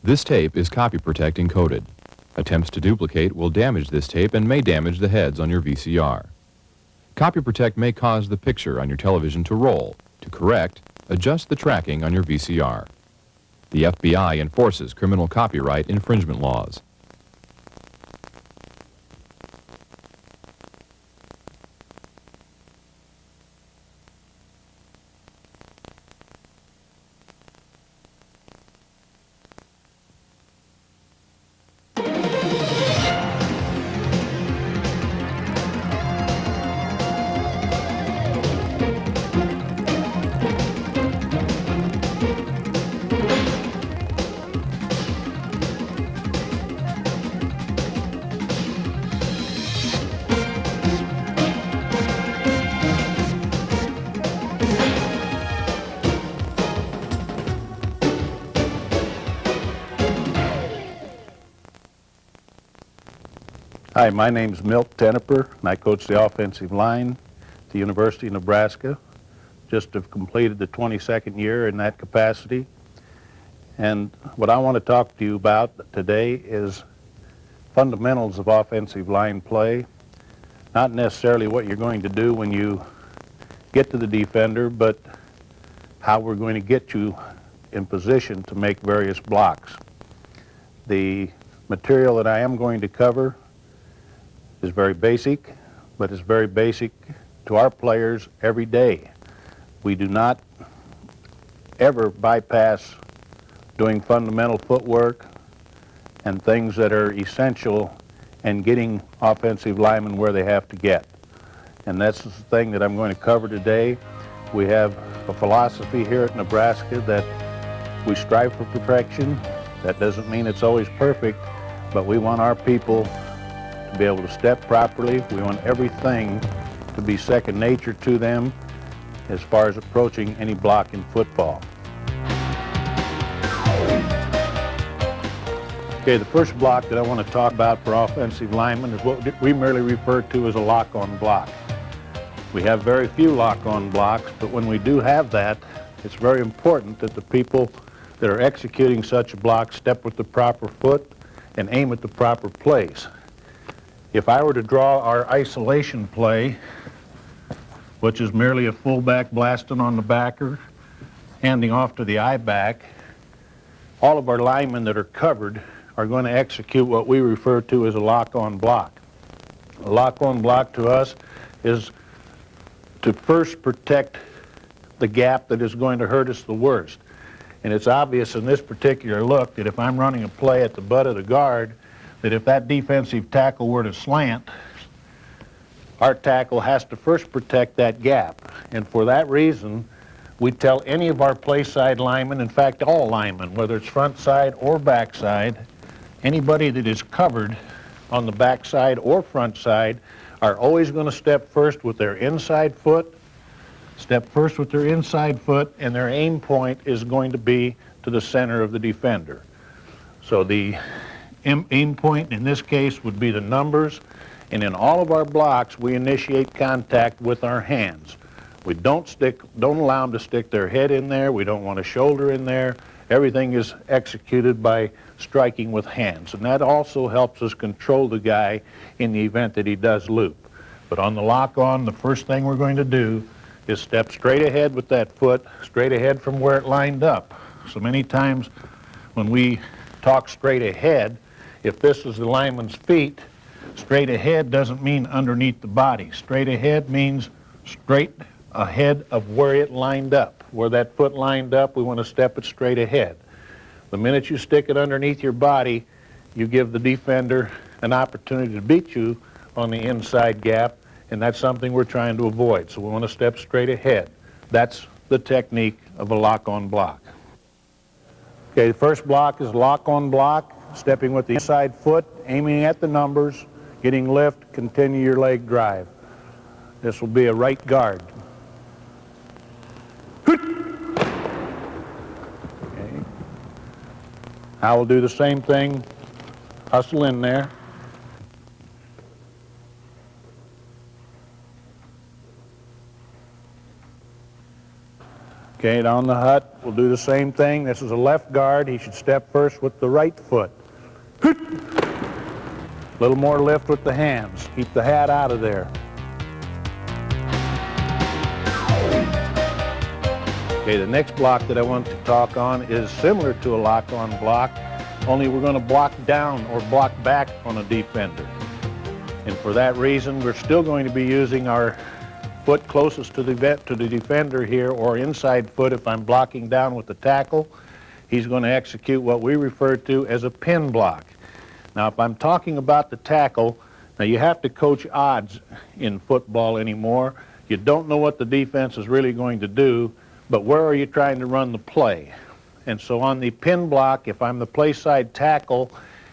This tape is copy protect encoded. Attempts to duplicate will damage this tape and may damage the heads on your VCR. Copy protect may cause the picture on your television to roll. To correct, adjust the tracking on your VCR. The FBI enforces criminal copyright infringement laws. Hi, my name's Milt Tenopir, and I coach the offensive line at the University of Nebraska. Just have completed the 22nd year in that capacity. And what I want to talk to you about today is fundamentals of offensive line play. Not necessarily what you're going to do when you get to the defender, but how we're going to get you in position to make various blocks. The material that I am going to cover is very basic, but it's very basic to our players every day. We do not ever bypass doing fundamental footwork and things that are essential in getting offensive linemen where they have to get. And that's the thing that I'm going to cover today. We have a philosophy here at Nebraska that we strive for perfection. That doesn't mean it's always perfect, but we want our people to be able to step properly. We want everything to be second nature to them as far as approaching any block in football. Okay, the first block that I want to talk about for offensive linemen is what we merely refer to as a lock-on block. We have very few lock-on blocks, but when we do have that, it's very important that the people that are executing such a block step with the proper foot and aim at the proper place. If I were to draw our isolation play, which is merely a fullback blasting on the backer, handing off to the I-back, all of our linemen that are covered are going to execute what we refer to as a lock-on block. A lock-on block to us is to first protect the gap that is going to hurt us the worst. And it's obvious in this particular look that if I'm running a play at the butt of the guard, that if that defensive tackle were to slant, our tackle has to first protect that gap. And for that reason, we tell any of our play side linemen, in fact all linemen, whether it's front side or back side, anybody that is covered on the back side or front side are always going to step first with their inside foot, and their aim point is going to be to the center of the defender. So the aim point in this case would be the numbers, and in all of our blocks we initiate contact with our hands. We don't allow them to stick their head in there. We don't want a shoulder in there. Everything is executed by striking with hands, and that also helps us control the guy in the event that he does loop. But on the lock-on, the first thing we're going to do is step straight ahead with that foot, straight ahead from where it lined up. So many times when we talk straight ahead, if this is the lineman's feet, straight ahead doesn't mean underneath the body. Straight ahead means straight ahead of where it lined up. Where that foot lined up, we want to step it straight ahead. The minute you stick it underneath your body, you give the defender an opportunity to beat you on the inside gap, and that's something we're trying to avoid. So we want to step straight ahead. That's the technique of a lock-on block. Okay, the first block is lock-on block, stepping with the inside foot, aiming at the numbers, getting lift, continue your leg drive. This will be a right guard. Okay. I will do the same thing, hustle in there. Okay, down the hut, we'll do the same thing. This is a left guard. He should step first with the right foot. A little more lift with the hands. Keep the hat out of there. Okay, the next block that I want to talk on is similar to a lock-on block, only we're going to block down or block back on a defender. And for that reason, we're still going to be using our foot closest to the defender here, or inside foot if I'm blocking down with the tackle. He's going to execute what we refer to as a pin block. Now, if I'm talking about the tackle, now you have to coach odds in football anymore. You don't know what the defense is really going to do, but where are you trying to run the play? And so on the pin block, if I'm the play side tackle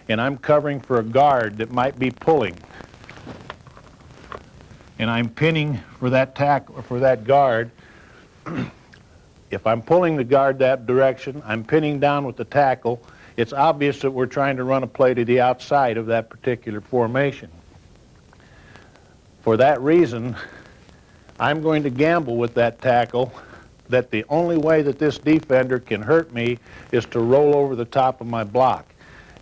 and I'm covering for a guard that might be pulling, and I'm pinning for that tackle or for that guard, if I'm pulling the guard that direction, I'm pinning down with the tackle, it's obvious that we're trying to run a play to the outside of that particular formation. For that reason, I'm going to gamble with that tackle that the only way that this defender can hurt me is to roll over the top of my block.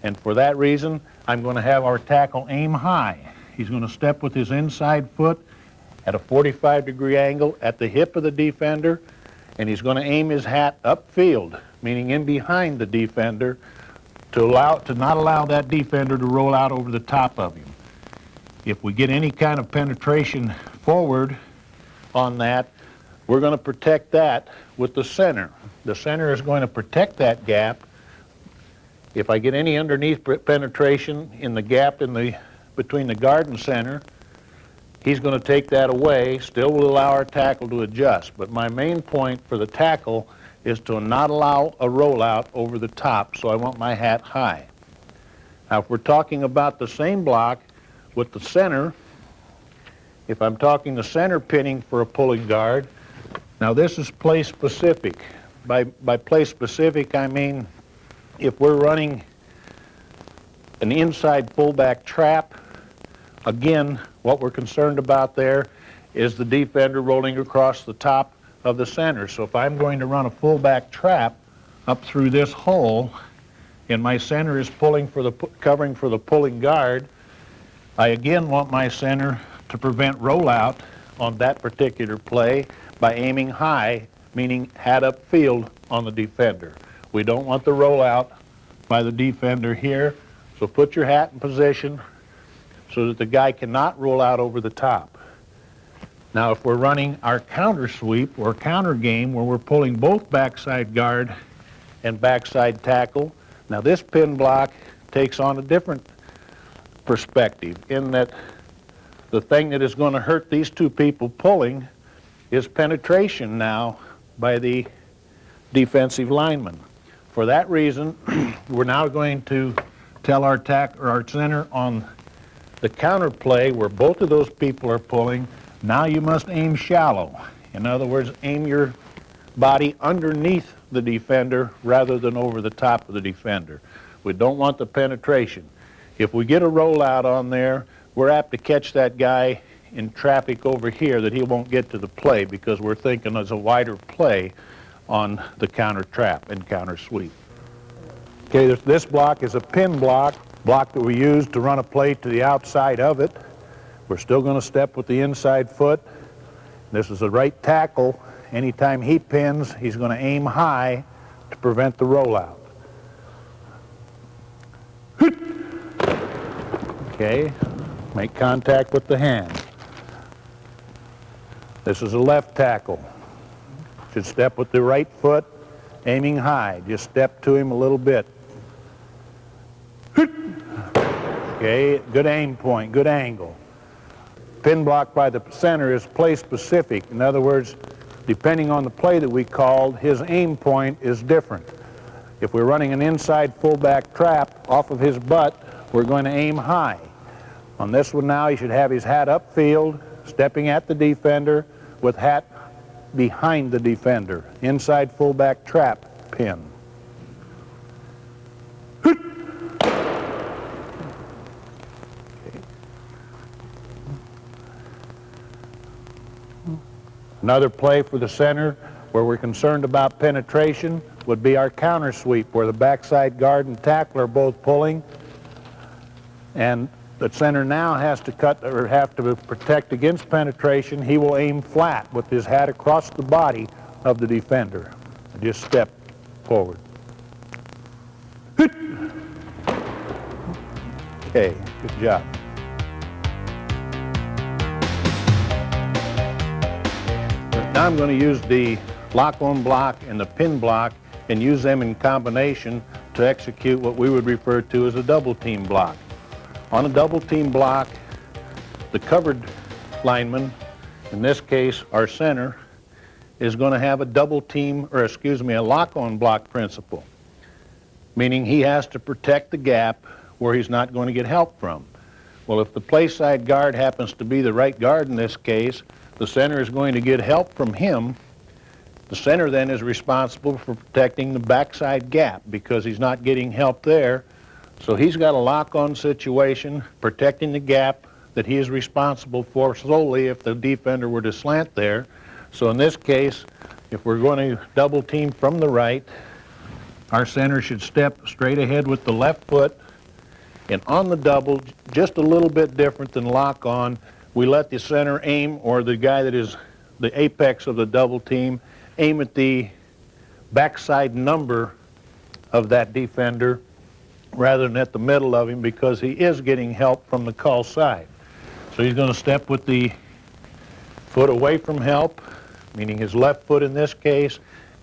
And for that reason, I'm going to have our tackle aim high. He's going to step with his inside foot at a 45-degree angle at the hip of the defender, and he's going to aim his hat upfield, meaning in behind the defender, to not allow that defender to roll out over the top of him. If we get any kind of penetration forward on that, we're going to protect that with the center. The center is going to protect that gap. If I get any underneath penetration in the gap between the guard and center, he's going to take that away, still will allow our tackle to adjust. But my main point for the tackle is to not allow a rollout over the top, so I want my hat high. Now, if we're talking about the same block with the center, if I'm talking the center pinning for a pulling guard, now this is play specific. By play specific, I mean if we're running an inside fullback trap, again, what we're concerned about there is the defender rolling across the top of the center. So if I'm going to run a fullback trap up through this hole, and my center is covering for the pulling guard, I again want my center to prevent rollout on that particular play by aiming high, meaning hat upfield on the defender. We don't want the rollout by the defender here, so put your hat in position so that the guy cannot roll out over the top. Now, if we're running our counter sweep or counter game where we're pulling both backside guard and backside tackle, now this pin block takes on a different perspective in that the thing that is going to hurt these two people pulling is penetration now by the defensive lineman. For that reason, we're now going to tell our center on the counter play where both of those people are pulling, now you must aim shallow. In other words, aim your body underneath the defender rather than over the top of the defender. We don't want the penetration. If we get a rollout on there, we're apt to catch that guy in traffic over here that he won't get to the play because we're thinking there's a wider play on the counter trap and counter sweep. Okay, this block is a pin block that we use to run a play to the outside of it. We're still going to step with the inside foot. This is the right tackle. Anytime he pins, he's going to aim high to prevent the rollout. Okay, make contact with the hand. This is a left tackle. Should step with the right foot, aiming high. Just step to him a little bit. Okay, good aim point, good angle. Pin block by the center is play specific. In other words, depending on the play that we called, his aim point is different. If we're running an inside fullback trap off of his butt, we're going to aim high. On this one now, he should have his hat upfield, stepping at the defender with hat behind the defender. Inside fullback trap pin. Another play for the center Where we're concerned about penetration would be our counter sweep, where the backside guard and tackle are both pulling, and the center now has to have to protect against penetration. He will aim flat with his hat across the body of the defender. Just step forward. Okay, good job. Now I'm going to use the lock-on block and the pin block and use them in combination to execute what we would refer to as a double team block. On a double team block, the covered lineman, in this case our center, is going to have a a lock-on block principle, meaning he has to protect the gap where he's not going to get help from. Well, if the play side guard happens to be the right guard in this case, the center is going to get help from him. The center then is responsible for protecting the backside gap because he's not getting help there. So he's got a lock-on situation protecting the gap that he is responsible for solely if the defender were to slant there. So in this case, if we're going to double team from the right, our center should step straight ahead with the left foot, and on the double, just a little bit different than lock-on, we let the center aim, or the guy that is the apex of the double team, aim at the backside number of that defender rather than at the middle of him, because he is getting help from the call side. So he's going to step with the foot away from help, meaning his left foot in this case,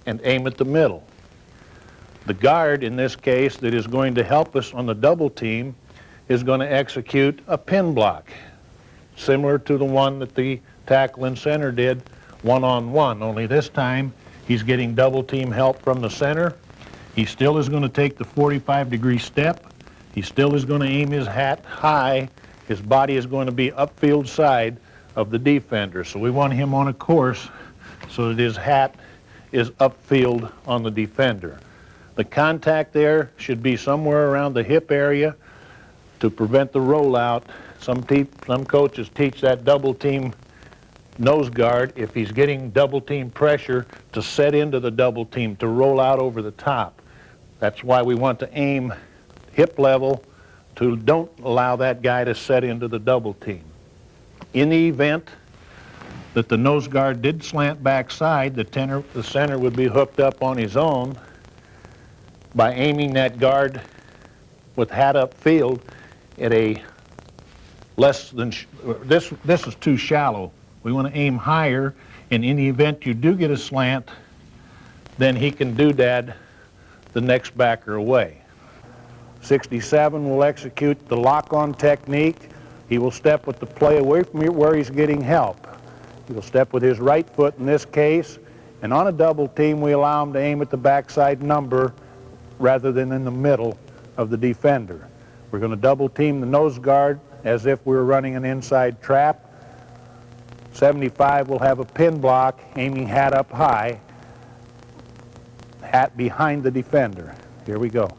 and aim at the middle. The guard in this case that is going to help us on the double team is going to execute a pin block, similar to the one that the tackle and center did one-on-one, only this time he's getting double team help from the center. He still is going to take the 45-degree step. He still is going to aim his hat high. His body is going to be upfield side of the defender. So we want him on a course so that his hat is upfield on the defender. The contact there should be somewhere around the hip area to prevent the rollout. Some coaches teach that double team nose guard, if he's getting double team pressure, to set into the double team, to roll out over the top. That's why we want to aim hip level to don't allow that guy to set into the double team. In the event that the nose guard did slant backside, the center would be hooked up on his own by aiming that guard with hat upfield at a less than, this is too shallow. We want to aim higher, and in the event you do get a slant, then he can doodad the next backer away. 67 will execute the lock-on technique. He will step with the play away from where he's getting help. He will step with his right foot in this case, and on a double team we allow him to aim at the backside number rather than in the middle of the defender. We're going to double team the nose guard as if we were running an inside trap. 75 will have a pin block, aiming hat up high, hat behind the defender. Here we go.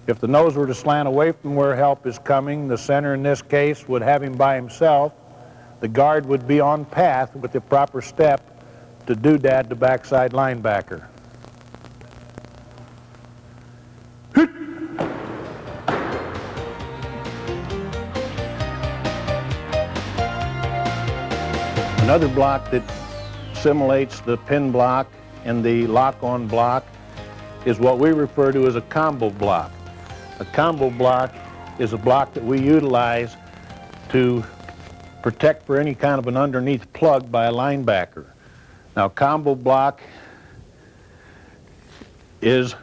If the nose were to slant away from where help is coming, the center in this case would have him by himself. The guard would be on path with the proper step to doodad the backside linebacker. Another block that simulates the pin block and the lock-on block is what we refer to as a combo block. A combo block is a block that we utilize to protect for any kind of an underneath plug by a linebacker. Now, combo block is a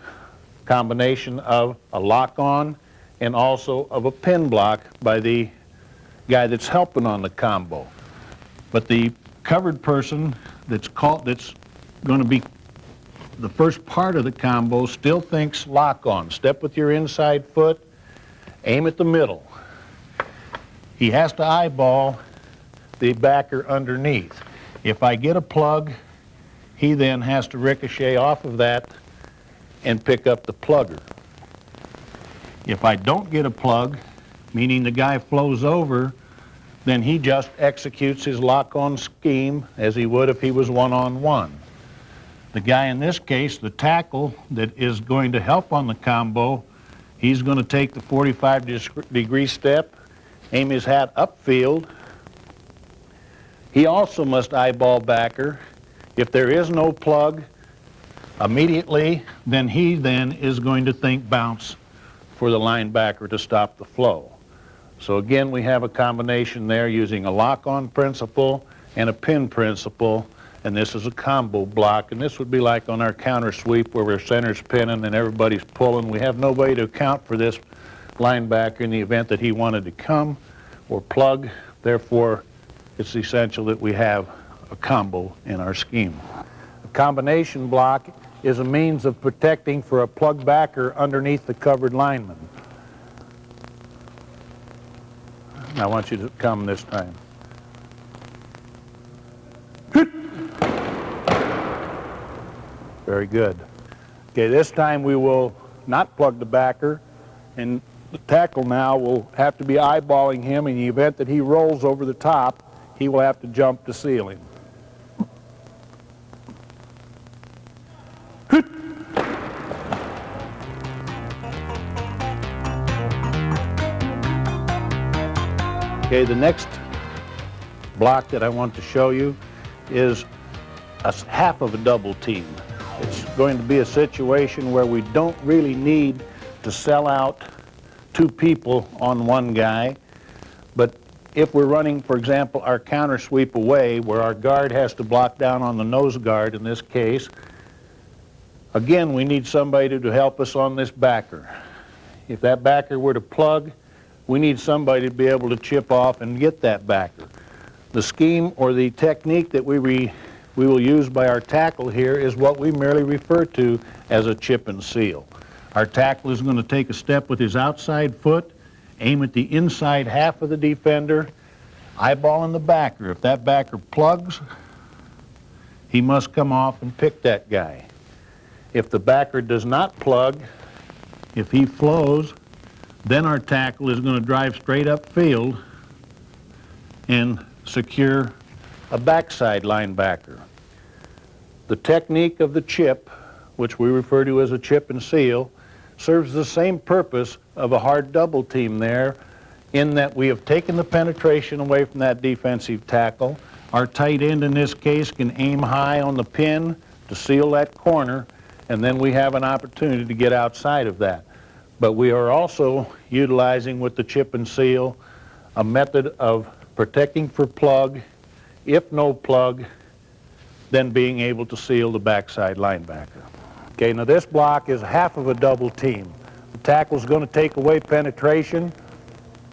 combination of a lock-on and also of a pin block by the guy that's helping on the combo. But the covered person that's going to be the first part of the combo still thinks lock-on. Step with your inside foot, aim at the middle. He has to eyeball the backer underneath. If I get a plug, he then has to ricochet off of that and pick up the plugger. If I don't get a plug, meaning the guy flows over, then he just executes his lock-on scheme as he would if he was one-on-one. The guy in this case, the tackle that is going to help on the combo, he's going to take the 45-degree step, aim his hat upfield. He also must eyeball backer. If there is no plug immediately, then he is going to think bounce for the linebacker to stop the flow. So again, we have a combination there using a lock-on principle and a pin principle, and this is a combo block, and this would be like on our counter sweep where we're center's pinning and everybody's pulling. We have no way to account for this linebacker in the event that he wanted to come or plug. Therefore, it's essential that we have a combo in our scheme. A combination block is a means of protecting for a plug backer underneath the covered lineman. I want you to come this time. Very good. Okay, this time we will not plug the backer, and the tackle now will have to be eyeballing him. In the event that he rolls over the top, he will have to jump to seal him. Okay, the next block that I want to show you is a half of a double team. It's going to be a situation where we don't really need to sell out two people on one guy, but if we're running, for example, our counter sweep away where our guard has to block down on the nose guard in this case, again, we need somebody to help us on this backer. If that backer were to plug, we need somebody to be able to chip off and get that backer. The scheme or the technique that we will use by our tackle here is what we merely refer to as a chip and seal. Our tackle is going to take a step with his outside foot, aim at the inside half of the defender, eyeballing the backer. If that backer plugs, he must come off and pick that guy. If the backer does not plug, if he flows, then our tackle is going to drive straight upfield and secure a backside linebacker. The technique of the chip, which we refer to as a chip and seal, serves the same purpose of a hard double team there, in that we have taken the penetration away from that defensive tackle. Our tight end in this case can aim high on the pin to seal that corner, and then we have an opportunity to get outside of that. But we are also utilizing with the chip and seal a method of protecting for plug. If no plug, then being able to seal the backside linebacker. Okay, now this block is half of a double team. The tackle is going to take away penetration,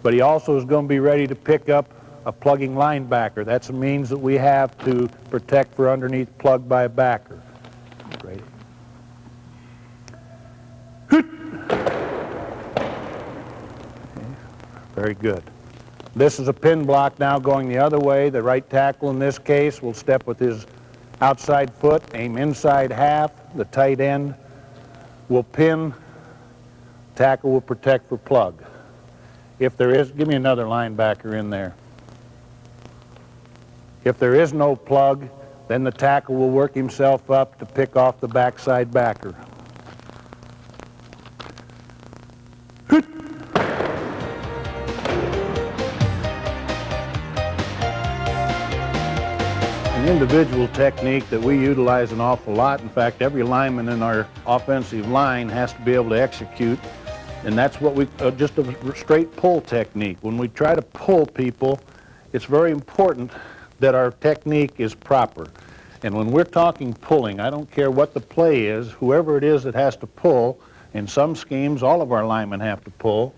but he also is going to be ready to pick up a plugging linebacker. That's a means that we have to protect for underneath plug by a backer. Great. Very good. This is a pin block now going the other way. The right tackle in this case will step with his outside foot, aim inside half. The tight end will pin. Tackle will protect for plug. If there is, give me another linebacker in there. If there is no plug, then the tackle will work himself up to pick off the backside backer. An individual technique that we utilize an awful lot. In fact, every lineman in our offensive line has to be able to execute, and that's what we, just a straight pull technique. When we try to pull people, it's very important that our technique is proper. And when we're talking pulling, I don't care what the play is, whoever it is that has to pull, in some schemes, all of our linemen have to pull,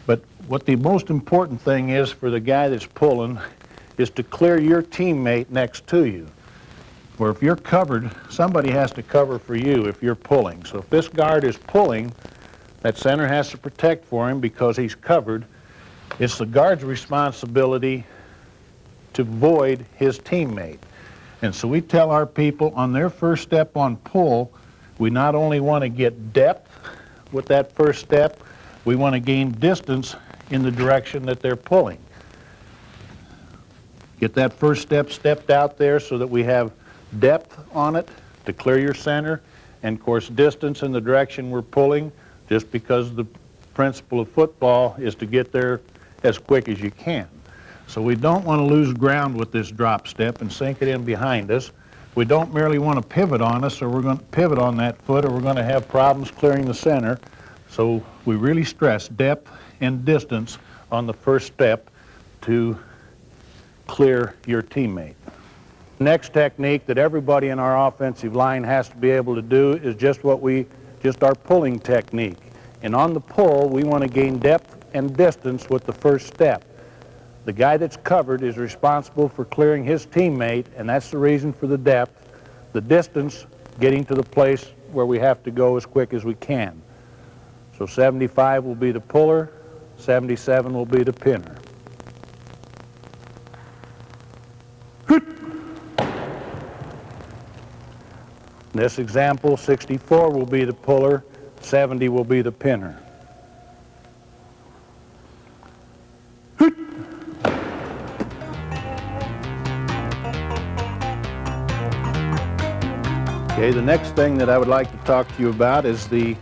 but what the most important thing is for the guy that's pulling is to clear your teammate next to you. Where if you're covered, somebody has to cover for you if you're pulling. So if this guard is pulling, that center has to protect for him because he's covered. It's the guard's responsibility to void his teammate. And so we tell our people on their first step on pull, we not only want to get depth with that first step, we want to gain distance in the direction that they're pulling. Get that first step stepped out there so that we have depth on it to clear your center, and of course distance in the direction we're pulling, just because the principle of football is to get there as quick as you can. So we don't want to lose ground with this drop step and sink it in behind us. We don't merely want to pivot on us, or we're going to pivot on that foot, or we're going to have problems clearing the center. So we really stress depth and distance on the first step to clear your teammate. Next technique that everybody in our offensive line has to be able to do is just our pulling technique. And on the pull, we want to gain depth and distance with the first step. The guy that's covered is responsible for clearing his teammate, and that's the reason for the depth. The distance, getting to the place where we have to go as quick as we can. So 75 will be the puller, 77 will be the pinner. In this example, 64 will be the puller, 70 will be the pinner. Okay, the next thing that I would like to talk to you about is the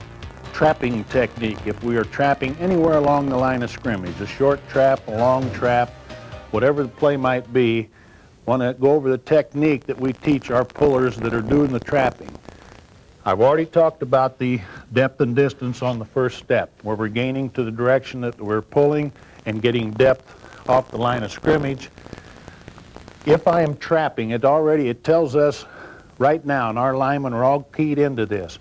trapping technique. If we are trapping anywhere along the line of scrimmage, a short trap, a long trap, whatever the play might be, want to go over the technique that we teach our pullers that are doing the trapping. I've already talked about the depth and distance on the first step, where we're gaining to the direction that we're pulling and getting depth off the line of scrimmage. If I am trapping, it tells us right now, and our linemen are all keyed into this.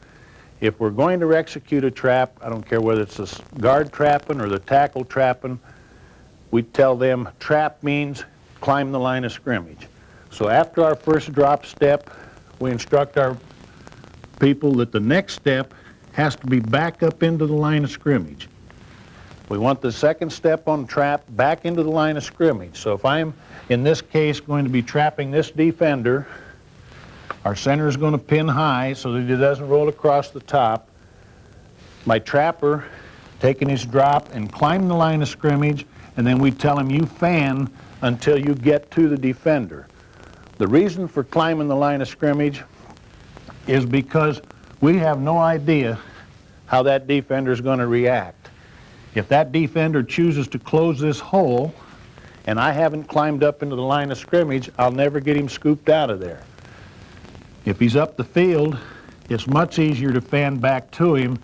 If we're going to execute a trap, I don't care whether it's the guard trapping or the tackle trapping, we tell them trap means climb the line of scrimmage. So after our first drop step, we instruct our people that the next step has to be back up into the line of scrimmage. We want the second step on trap back into the line of scrimmage. So if I'm, in this case, going to be trapping this defender, our center is going to pin high so that he doesn't roll across the top. My trapper taking his drop and climb the line of scrimmage, and then we tell him you fan until you get to the defender. The reason for climbing the line of scrimmage is because we have no idea how that defender is going to react. If that defender chooses to close this hole and I haven't climbed up into the line of scrimmage, I'll never get him scooped out of there. If he's up the field, it's much easier to fan back to him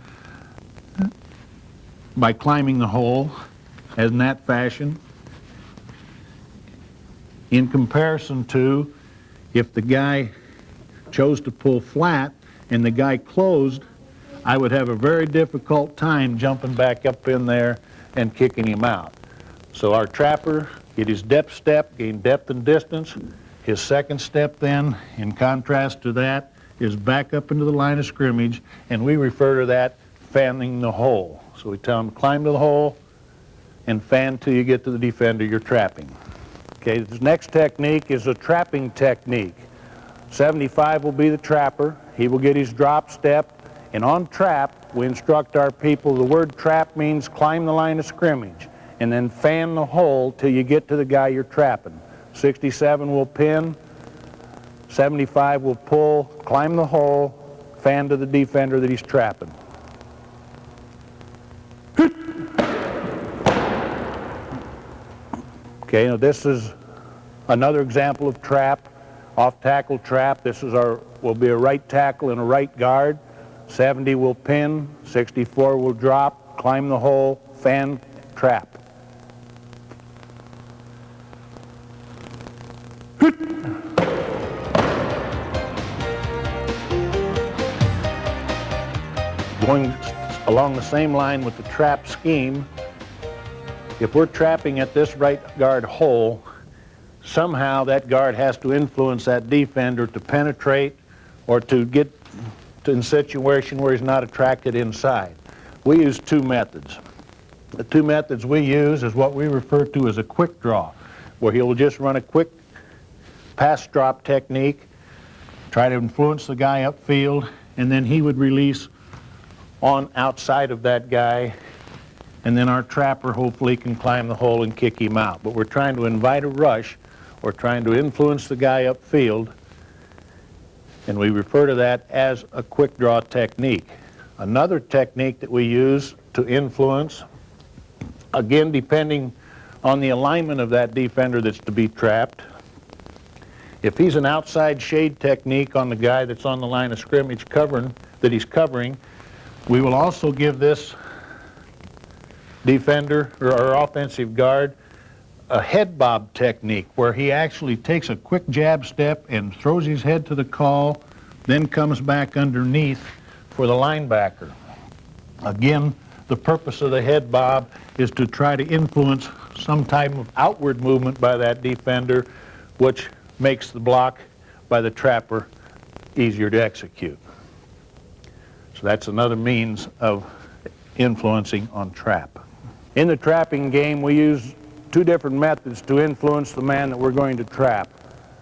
by climbing the hole, as in that fashion, in comparison to if the guy chose to pull flat and the guy closed, I would have a very difficult time jumping back up in there and kicking him out. So our trapper, get his depth step, gain depth and distance. His second step then, in contrast to that, is back up into the line of scrimmage, and we refer to that fanning the hole. So we tell him climb to the hole and fan till you get to the defender you're trapping. Okay, this next technique is a trapping technique. 75 will be the trapper. He will get his drop step, and on trap, we instruct our people, the word trap means climb the line of scrimmage, and then fan the hole till you get to the guy you're trapping. 67 will pin, 75 will pull, climb the hole, fan to the defender that he's trapping. Okay, now this is another example of trap, off-tackle trap. This is will be a right tackle and a right guard. 70 will pin, 64 will drop, climb the hole, fan, trap. Going along the same line with the trap scheme, if we're trapping at this right guard hole, somehow that guard has to influence that defender to penetrate or to get in a situation where he's not attracted inside. We use two methods. The two methods we use is what we refer to as a quick draw, where he'll just run a quick pass drop technique, try to influence the guy upfield, and then he would release on outside of that guy and then our trapper hopefully can climb the hole and kick him out. But we're trying to invite a rush, or trying to influence the guy upfield, and we refer to that as a quick draw technique. Another technique that we use to influence, again depending on the alignment of that defender that's to be trapped. If he's an outside shade technique on the guy that's on the line of scrimmage that he's covering, we will also give this defender or our offensive guard a head bob technique, where he actually takes a quick jab step and throws his head to the call, then comes back underneath for the linebacker. Again, the purpose of the head bob is to try to influence some type of outward movement by that defender, which makes the block by the trapper easier to execute. So that's another means of influencing on trap. In the trapping game, we use two different methods to influence the man that we're going to trap.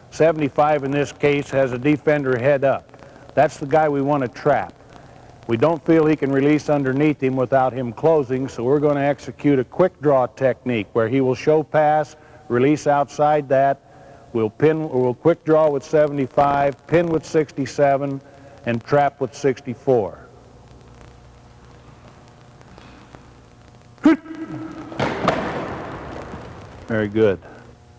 75 in this case has a defender head up. That's the guy we want to trap. We don't feel he can release underneath him without him closing, so we're going to execute a quick draw technique where he will show pass, release outside that, we'll quick draw with 75, pin with 67, and trap with 64. Very good.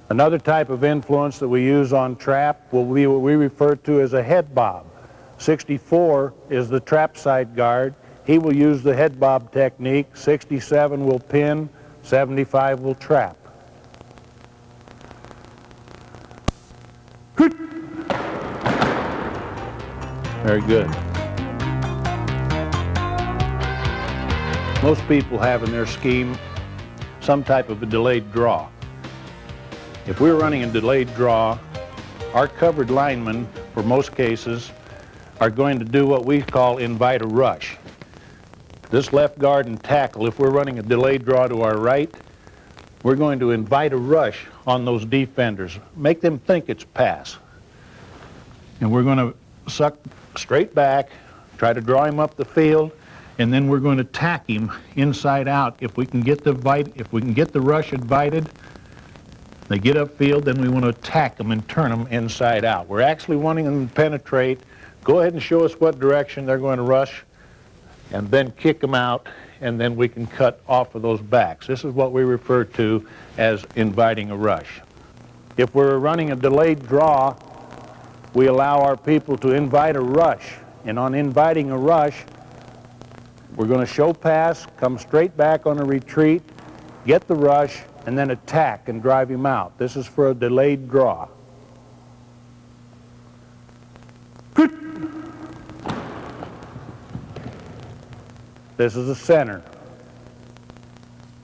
Another type of influence that we use on trap will be what we refer to as a head bob. 64 is the trap side guard. He will use the head bob technique. 67 will pin, 75 will trap. Very good. Most people have in their scheme some type of a delayed draw. If we're running a delayed draw, our covered linemen, for most cases, are going to do what we call invite a rush. This left guard and tackle, if we're running a delayed draw to our right, we're going to invite a rush on those defenders, make them think it's pass. And we're going to suck straight back, try to draw him up the field, and then we're going to tack him inside out. If we can get the rush invited, they get upfield, then we want to attack them and turn them inside out. We're actually wanting them to penetrate. Go ahead and show us what direction they're going to rush, and then kick them out, and then we can cut off of those backs. This is what we refer to as inviting a rush. If we're running a delayed draw, we allow our people to invite a rush, and on inviting a rush, we're going to show pass, come straight back on a retreat, get the rush, and then attack and drive him out. This is for a delayed draw. This is a center.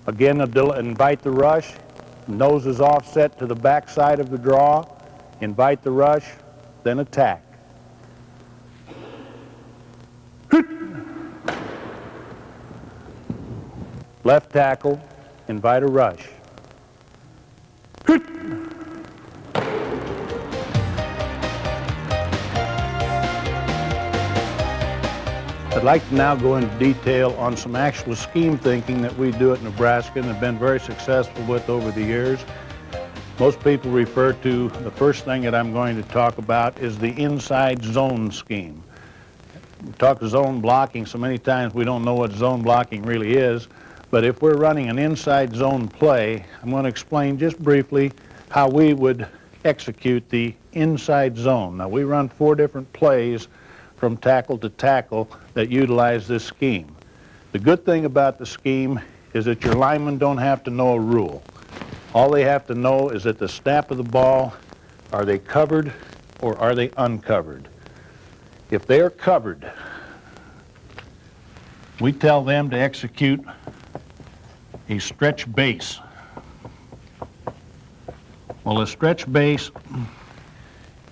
Again, invite the rush. Nose is offset to the back side of the draw. Invite the rush, then attack. Left tackle, invite a rush. I'd like to now go into detail on some actual scheme thinking that we do at Nebraska and have been very successful with over the years. Most people refer to the first thing that I'm going to talk about is the inside zone scheme. We talk zone blocking so many times we don't know what zone blocking really is, but if we're running an inside zone play, I'm going to explain just briefly how we would execute the inside zone. Now, we run 4 different plays from tackle to tackle that utilize this scheme. The good thing about the scheme is that your linemen don't have to know a rule. All they have to know is at the snap of the ball, are they covered or are they uncovered? If they are covered, we tell them to execute a stretch base. Well, a stretch base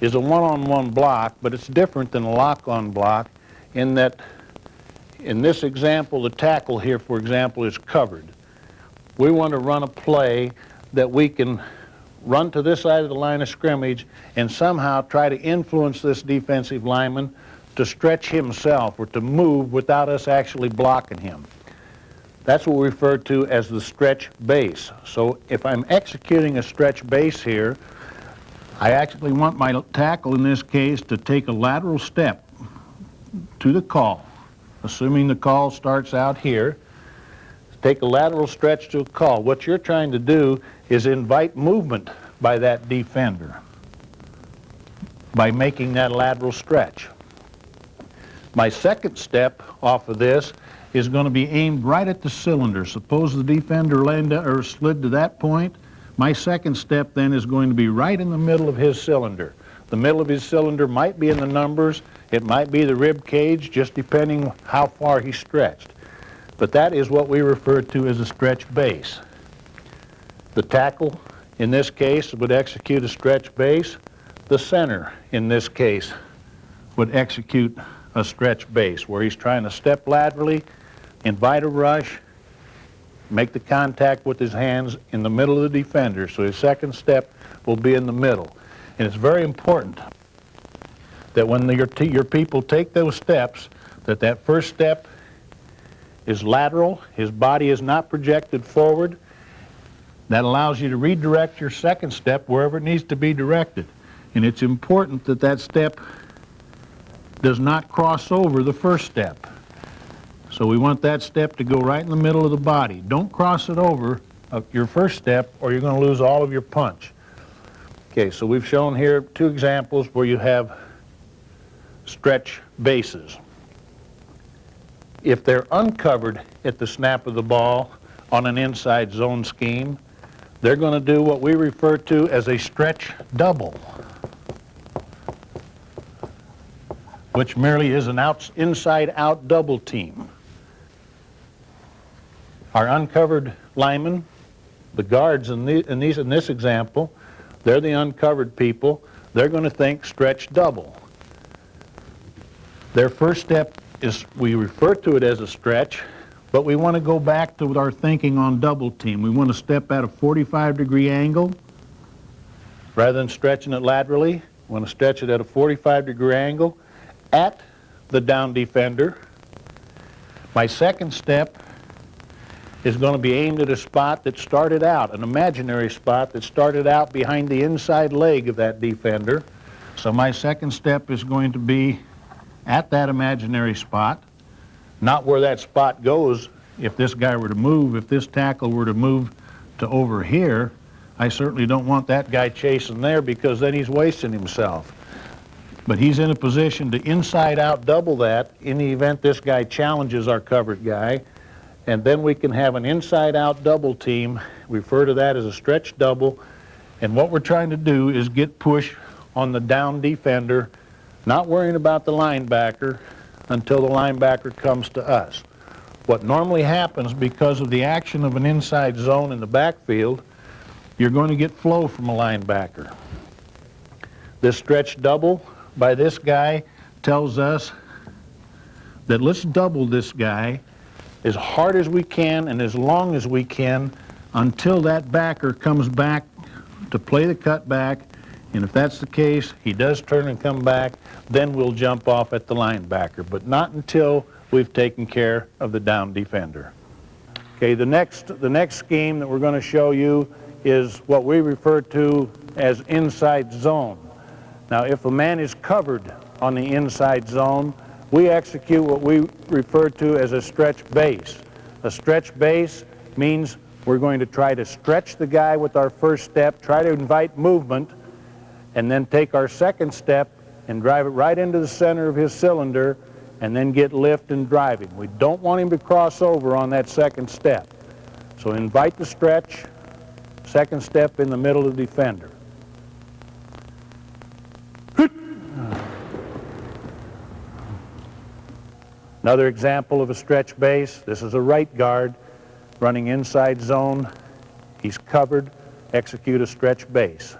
is a one-on-one block, but it's different than a lock-on block in that, in this example, the tackle here, for example, is covered. We want to run a play that we can run to this side of the line of scrimmage and somehow try to influence this defensive lineman to stretch himself or to move without us actually blocking him. That's what we refer to as the stretch base. So if I'm executing a stretch base here, I actually want my tackle in this case to take a lateral step to the call, assuming the call starts out here. Take a lateral stretch to a call. What you're trying to do is invite movement by that defender by making that lateral stretch. My second step off of this is going to be aimed right at the cylinder. Suppose the defender slid to that point. My second step then is going to be right in the middle of his cylinder. The middle of his cylinder might be in the numbers, it might be the rib cage, just depending how far he stretched. But that is what we refer to as a stretch base. The tackle, in this case, would execute a stretch base. The center, in this case, would execute a stretch base, where he's trying to step laterally, invite a rush, make the contact with his hands in the middle of the defender. So his second step will be in the middle. And it's very important that when your people take those steps, that first step is lateral, his body is not projected forward. That allows you to redirect your second step wherever it needs to be directed. And it's important that that step does not cross over the first step. So we want that step to go right in the middle of the body. Don't cross it over your first step, or you're going to lose all of your punch. Okay, so we've shown here two examples where you have stretch bases. If they're uncovered at the snap of the ball on an inside zone scheme, they're going to do what we refer to as a stretch double, which merely is an inside-out double team. Our uncovered linemen, the guards in this example, they're the uncovered people. They're going to think stretch double. Their first step is, we refer to it as a stretch, but we want to go back to our thinking on double team. We want to step at a 45-degree angle. Rather than stretching it laterally, we want to stretch it at a 45-degree angle at the down defender. My second step is going to be aimed at a spot that started out, an imaginary spot that started out behind the inside leg of that defender. So my second step is going to be at that imaginary spot, not where that spot goes. If this guy were to move, if this tackle were to move to over here, I certainly don't want that guy chasing there, because then he's wasting himself. But he's in a position to inside out double that in the event this guy challenges our covered guy, and then we can have an inside out double team. We refer to that as a stretch double, and what we're trying to do is get push on the down defender, not worrying about the linebacker until the linebacker comes to us. What normally happens, because of the action of an inside zone in the backfield, you're going to get flow from a linebacker. This stretch double by this guy tells us that let's double this guy as hard as we can and as long as we can until that backer comes back to play the cutback. And if that's the case, he does turn and come back, then we'll jump off at the linebacker, but not until we've taken care of the down defender. Okay, the next scheme that we're going to show you is what we refer to as inside zone. Now, if a man is covered on the inside zone, we execute what we refer to as a stretch base. A stretch base means we're going to try to stretch the guy with our first step, try to invite movement, and then take our second step and drive it right into the center of his cylinder, and then get lift and driving. We don't want him to cross over on that second step. So invite the stretch, second step in the middle of the defender. Another example of a stretch base. This is a right guard running inside zone. He's covered. Execute a stretch base.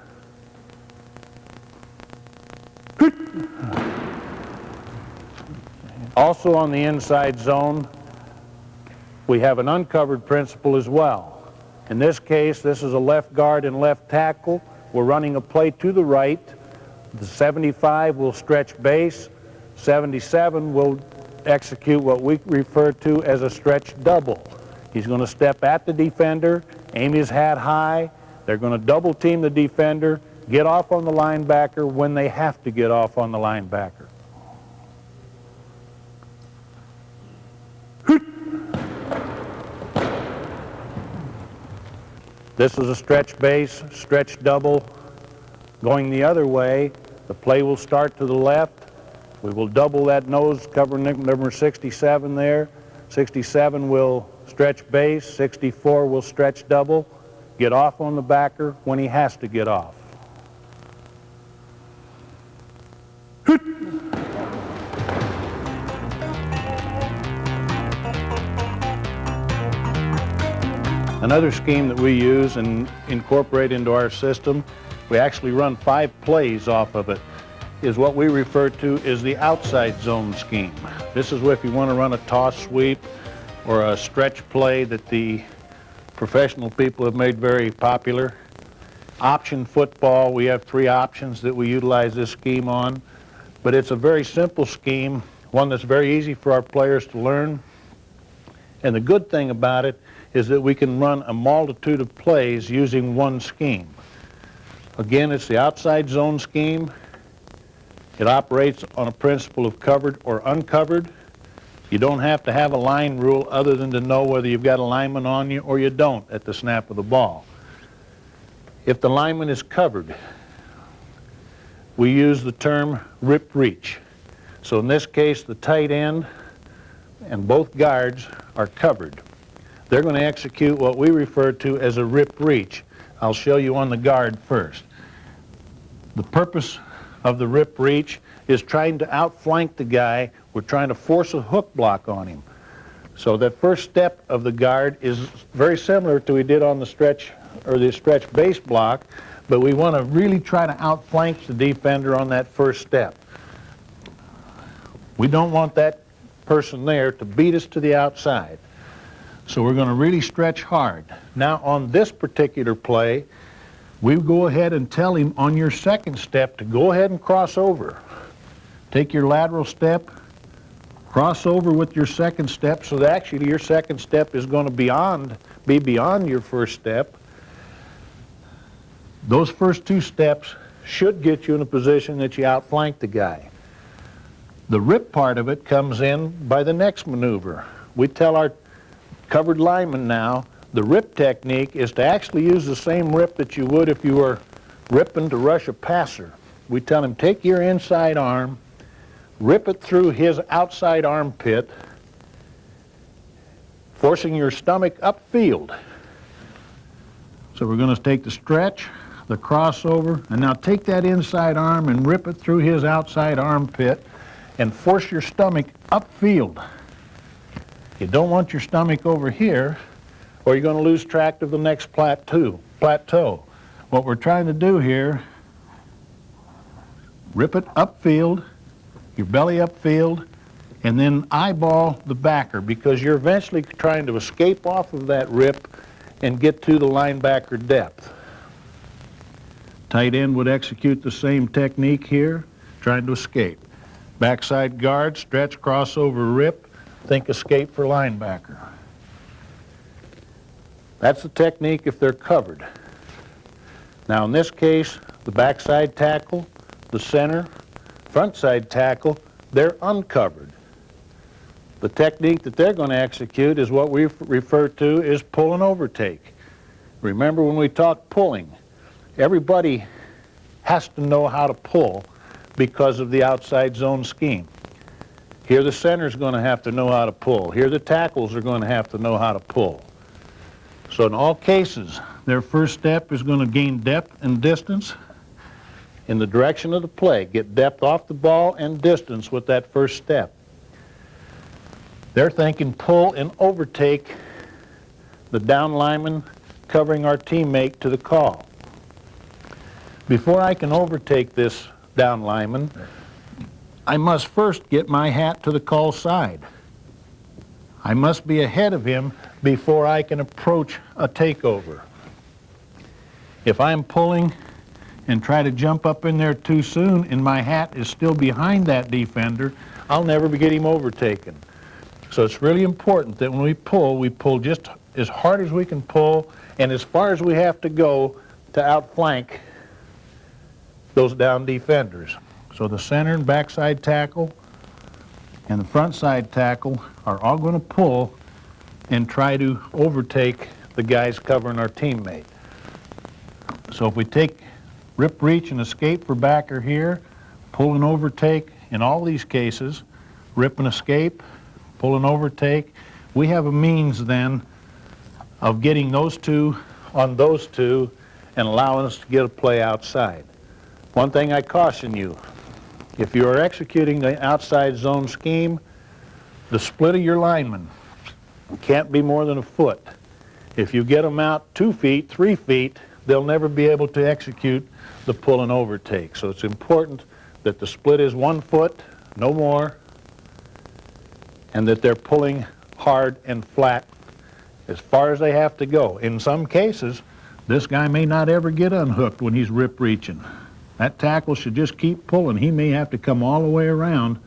Also on the inside zone, we have an uncovered principle as well. In this case, this is a left guard and left tackle. We're running a play to the right. The 75 will stretch base. 77 will execute what we refer to as a stretch double. He's going to step at the defender, aim his hat high. They're going to double team the defender, get off on the linebacker when they have to get off on the linebacker. This is a stretch base, stretch double. Going the other way, the play will start to the left. We will double that nose, cover number 67 there. 67 will stretch base, 64 will stretch double. Get off on the backer when he has to get off. Another scheme that we use and incorporate into our system, we actually run 5 plays off of it, is what we refer to as the outside zone scheme. This is if you want to run a toss sweep or a stretch play that the professional people have made very popular. Option football, we have 3 options that we utilize this scheme on, but it's a very simple scheme, one that's very easy for our players to learn. And the good thing about it is that we can run a multitude of plays using one scheme. Again, it's the outside zone scheme. It operates on a principle of covered or uncovered. You don't have to have a line rule other than to know whether you've got a lineman on you or you don't at the snap of the ball. If the lineman is covered, we use the term rip reach. So in this case, the tight end and both guards are covered. They're going to execute what we refer to as a rip reach. I'll show you on the guard first. The purpose of the rip reach is trying to outflank the guy. We're trying to force a hook block on him. So that first step of the guard is very similar to what we did on the stretch or the stretch base block, but we want to really try to outflank the defender on that first step. We don't want that person there to beat us to the outside. So we're going to really stretch hard. Now on this particular play, we go ahead and tell him on your second step to go ahead and cross over. Take your lateral step, cross over with your second step, so that actually your second step is going to be beyond your first step. Those first 2 steps should get you in a position that you outflank the guy. The rip part of it comes in by the next maneuver. We tell our covered lineman now, the rip technique is to actually use the same rip that you would if you were ripping to rush a passer. We tell him, take your inside arm, rip it through his outside armpit, forcing your stomach upfield. So we're going to take the stretch, the crossover, and now take that inside arm and rip it through his outside armpit and force your stomach upfield. You don't want your stomach over here, or you're going to lose track of the next plateau. What we're trying to do here, rip it upfield, your belly upfield, and then eyeball the backer, because you're eventually trying to escape off of that rip and get to the linebacker depth. Tight end would execute the same technique here, trying to escape. Backside guard, stretch, crossover, rip, think escape for linebacker. That's the technique if they're covered. Now in this case, the backside tackle, the center, front side tackle, they're uncovered. The technique that they're going to execute is what we refer to as pull and overtake. Remember when we talk pulling, everybody has to know how to pull because of the outside zone scheme. Here the center's going to have to know how to pull. Here the tackles are going to have to know how to pull. So in all cases, their first step is going to gain depth and distance in the direction of the play. Get depth off the ball and distance with that first step. They're thinking pull and overtake the down lineman covering our teammate to the call. Before I can overtake this down lineman, I must first get my hat to the call side. I must be ahead of him before I can approach a takeover. If I'm pulling and try to jump up in there too soon and my hat is still behind that defender, I'll never get him overtaken. So it's really important that when we pull just as hard as we can pull and as far as we have to go to outflank those down defenders. So the center and backside tackle and the front side tackle are all going to pull and try to overtake the guys covering our teammate. So if we take rip, reach, and escape for backer here, pull and overtake in all these cases, rip and escape, pull and overtake, we have a means then of getting those two on those two and allowing us to get a play outside. One thing I caution you, if you are executing the outside zone scheme, the split of your linemen can't be more than a foot. If you get them out 2 feet, 3 feet, they'll never be able to execute the pull and overtake. So it's important that the split is 1 foot, no more, and that they're pulling hard and flat as far as they have to go. In some cases, this guy may not ever get unhooked when he's rip reaching. That tackle should just keep pulling. He may have to come all the way around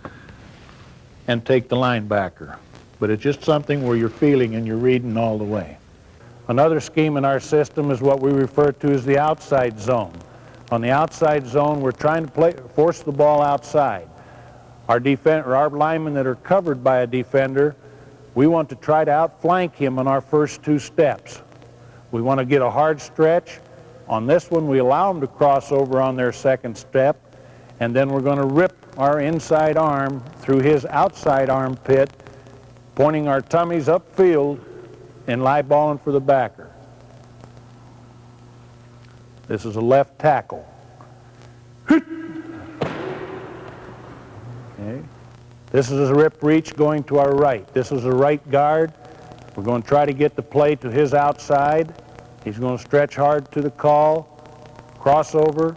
and take the linebacker. But it's just something where you're feeling and you're reading all the way. Another scheme in our system is what we refer to as the outside zone. On the outside zone, we're trying to force the ball outside. Our linemen that are covered by a defender, we want to try to outflank him on our first 2 steps. We want to get a hard stretch. On this one, we allow them to cross over on their second step, and then we're going to rip our inside arm through his outside armpit, pointing our tummies upfield and lie-balling for the backer. This is a left tackle. Okay. This is a rip reach going to our right. This is a right guard. We're going to try to get the play to his outside. He's going to stretch hard to the call, crossover,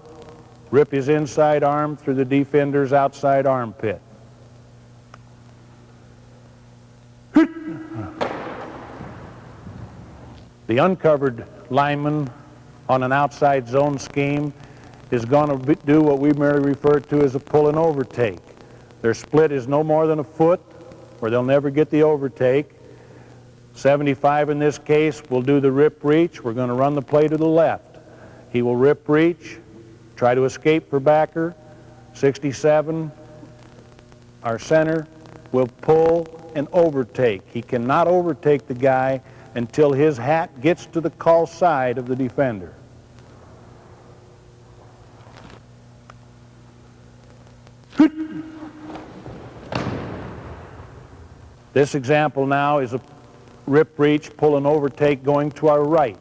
rip his inside arm through the defender's outside armpit. The uncovered lineman on an outside zone scheme is going to do what we merely refer to as a pull and overtake. Their split is no more than a foot, or they'll never get the overtake. 75 in this case will do the rip reach. We're going to run the play to the left. He will rip reach, try to escape for backer. 67, our center, will pull and overtake. He cannot overtake the guy until his hat gets to the call side of the defender. This example now is a rip reach, pull and overtake going to our right.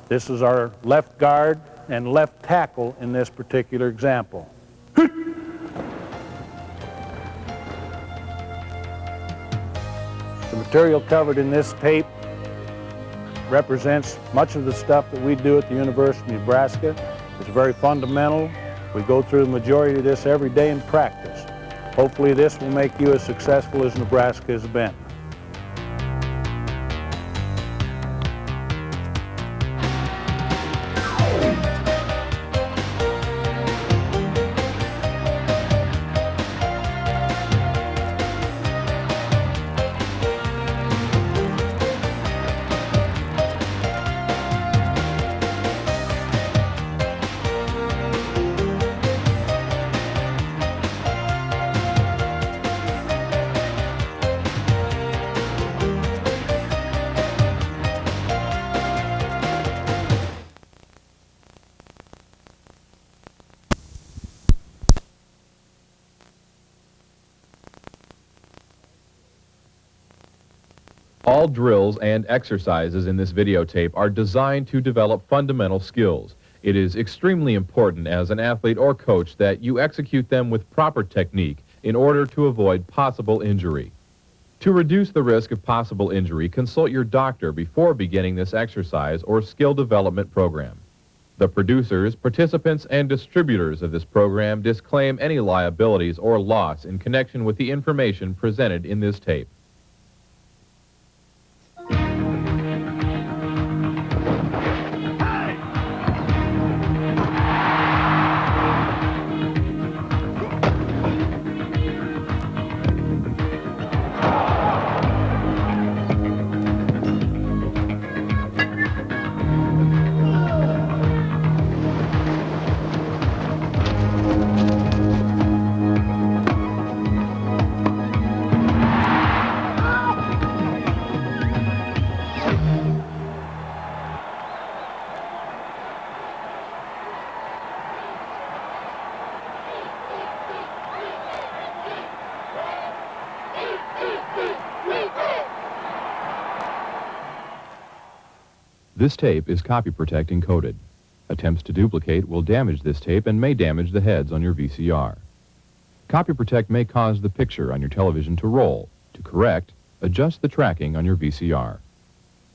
This is our left guard and left tackle in this particular example. The material covered in this tape represents much of the stuff that we do at the University of Nebraska. It's very fundamental. We go through the majority of this every day in practice. Hopefully this will make you as successful as Nebraska has been. All drills and exercises in this videotape are designed to develop fundamental skills. It is extremely important as an athlete or coach that you execute them with proper technique in order to avoid possible injury. To reduce the risk of possible injury, consult your doctor before beginning this exercise or skill development program. The producers, participants, and distributors of this program disclaim any liabilities or loss in connection with the information presented in this tape. This tape is copy protect encoded. Attempts to duplicate will damage this tape and may damage the heads on your VCR. Copy protect may cause the picture on your television to roll. To correct, adjust the tracking on your VCR.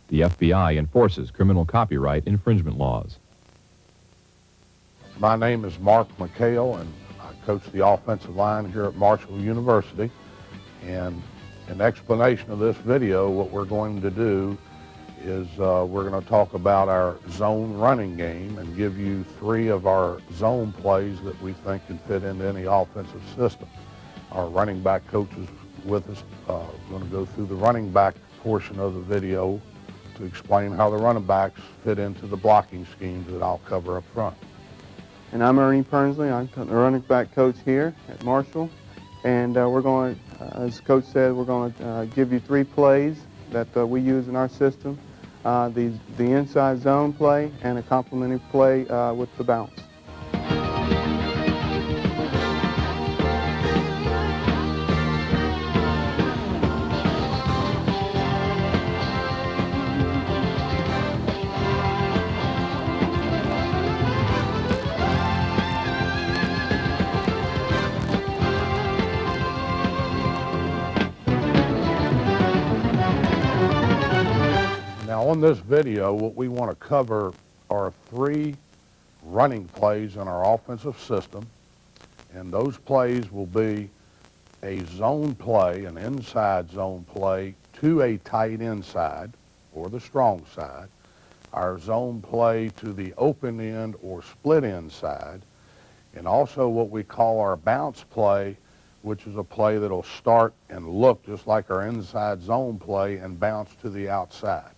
The FBI enforces criminal copyright infringement laws. My name is Mark McHale, and I coach the offensive line here at Marshall University. And in explanation of this video, what we're going to do is we're going to talk about our zone running game and give you 3 of our zone plays that we think can fit into any offensive system. Our running back coach is with us. We're going to go through the running back portion of the video to explain how the running backs fit into the blocking schemes that I'll cover up front. And I'm Ernie Pernsley. I'm the running back coach here at Marshall. And we're going, as Coach said, we're going to give you 3 plays that we use in our system. The inside zone play and a complementary play with the bounce. Now on this video, what we want to cover are 3 running plays in our offensive system, and those plays will be a zone play, an inside zone play to a tight inside or the strong side, our zone play to the open end or split inside, and also what we call our bounce play, which is a play that'll start and look just like our inside zone play and bounce to the outside.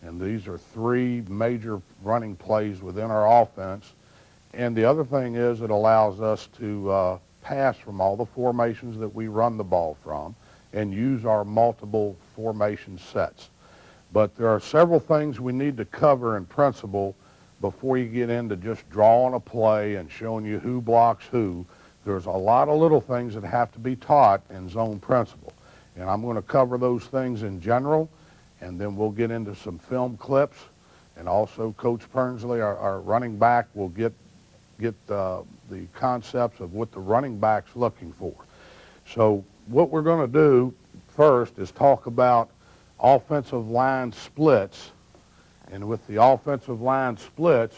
And these are 3 major running plays within our offense. And the other thing is it allows us to pass from all the formations that we run the ball from and use our multiple formation sets. But there are several things we need to cover in principle before you get into just drawing a play and showing you who blocks who. There's a lot of little things that have to be taught in zone principle. And I'm going to cover those things in general, and then we'll get into some film clips, and also Coach Pernsley, our running back, will get the concepts of what the running back's looking for. So what we're going to do first is talk about offensive line splits, and with the offensive line splits,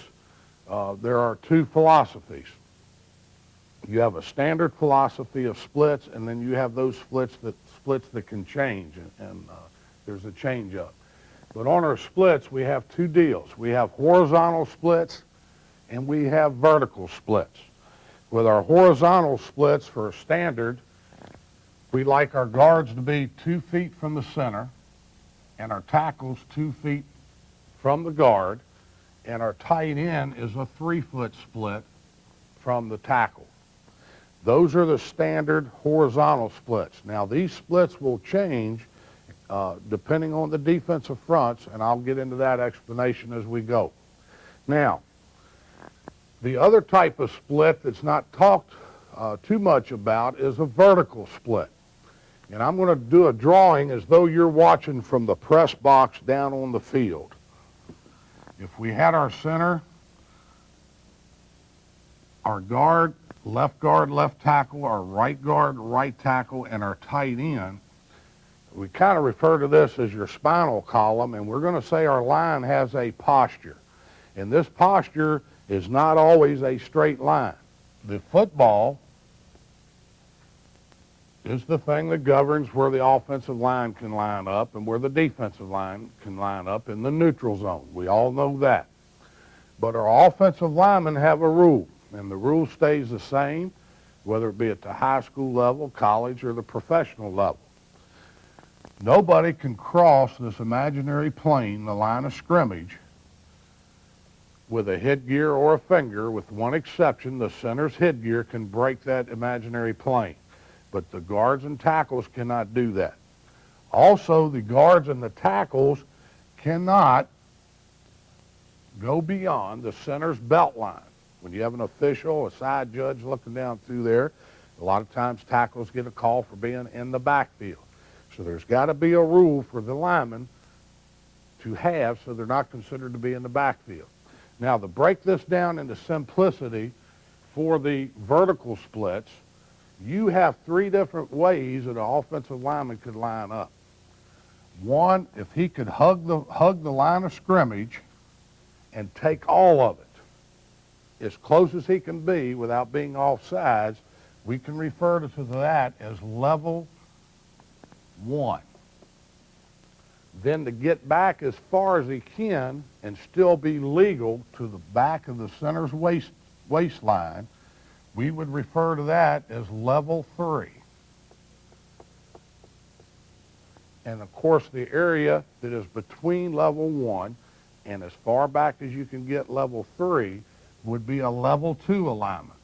there are 2 philosophies. You have a standard philosophy of splits, and then you have those splits that can change, and there's a change up. But on our splits, we have 2 deals. We have horizontal splits and we have vertical splits. With our horizontal splits for a standard, we like our guards to be 2 feet from the center and our tackles 2 feet from the guard, and our tight end is a 3-foot split from the tackle. Those are the standard horizontal splits. Now these splits will change depending on the defensive fronts, and I'll get into that explanation as we go. Now, the other type of split that's not talked too much about is a vertical split. And I'm going to do a drawing as though you're watching from the press box down on the field. If we had our center, our guard, left tackle, our right guard, right tackle, and our tight end, we kind of refer to this as your spinal column, and we're going to say our line has a posture. And this posture is not always a straight line. The football is the thing that governs where the offensive line can line up and where the defensive line can line up in the neutral zone. We all know that. But our offensive linemen have a rule, and the rule stays the same, whether it be at the high school level, college, or the professional level. Nobody can cross this imaginary plane, the line of scrimmage, with a headgear or a finger, with one exception. The center's headgear can break that imaginary plane, but the guards and tackles cannot do that. Also, the guards and the tackles cannot go beyond the center's belt line. When you have an official, a side judge looking down through there, a lot of times tackles get a call for being in the backfield. So there's got to be a rule for the linemen to have, so they're not considered to be in the backfield. Now, to break this down into simplicity, for the vertical splits, you have three different ways that an offensive lineman could line up. One, if he could hug the line of scrimmage and take all of it, as close as he can be without being off sides, we can refer to that as level one. Then to get back as far as he can and still be legal to the back of the center's waistline, we would refer to that as level 3. And of course, the area that is between level 1 and as far back as you can get level 3 would be a level 2 alignment.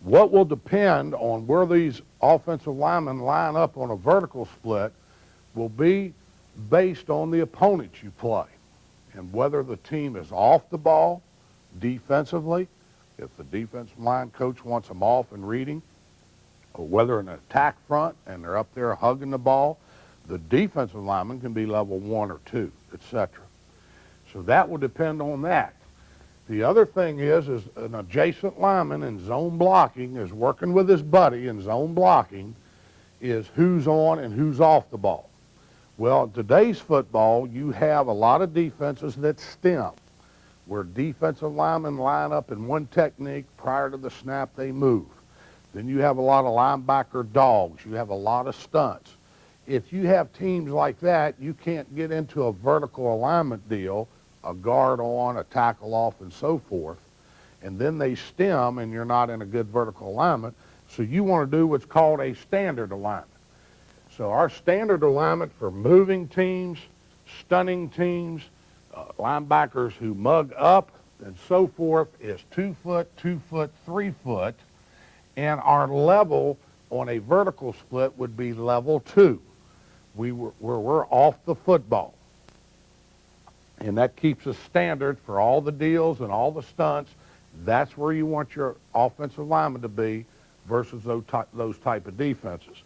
What will depend on where these offensive linemen line up on a vertical split will be based on the opponents you play and whether the team is off the ball defensively, if the defensive line coach wants them off and reading, or whether an attack front and they're up there hugging the ball, the defensive lineman can be level 1 or 2, etc. So that will depend on that. The other thing is an adjacent lineman in zone blocking is working with his buddy in zone blocking is who's on and who's off the ball. Well, in today's football, you have a lot of defenses that stem, where defensive linemen line up in one technique prior to the snap, they move. Then you have a lot of linebacker dogs. You have a lot of stunts. If you have teams like that, you can't get into a vertical alignment deal, a guard on, a tackle off, and so forth, and then they stem and you're not in a good vertical alignment, so you want to do what's called a standard alignment. So our standard alignment for moving teams, stunning teams, linebackers who mug up and so forth is 2 foot, 2 foot, 3 foot, and our level on a vertical split would be level 2. We're off the football. And that keeps us standard for all the deals and all the stunts. That's where you want your offensive lineman to be versus those type of defenses.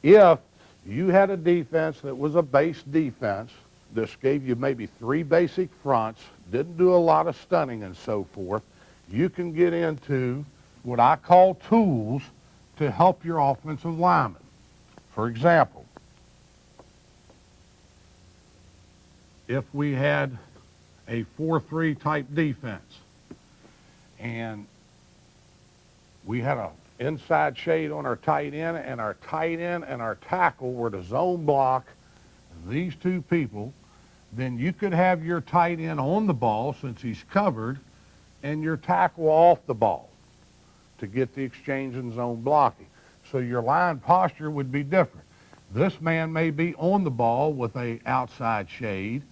If you had a defense that was a base defense, this gave you maybe 3 basic fronts, didn't do a lot of stunning and so forth, you can get into what I call tools to help your offensive lineman. For example, if we had a 4-3 type defense and we had an inside shade on our tight end and our tight end and our tackle were to zone block these 2 people, then you could have your tight end on the ball since he's covered and your tackle off the ball to get the exchange in zone blocking. So your line posture would be different. This man may be on the ball with a outside shade,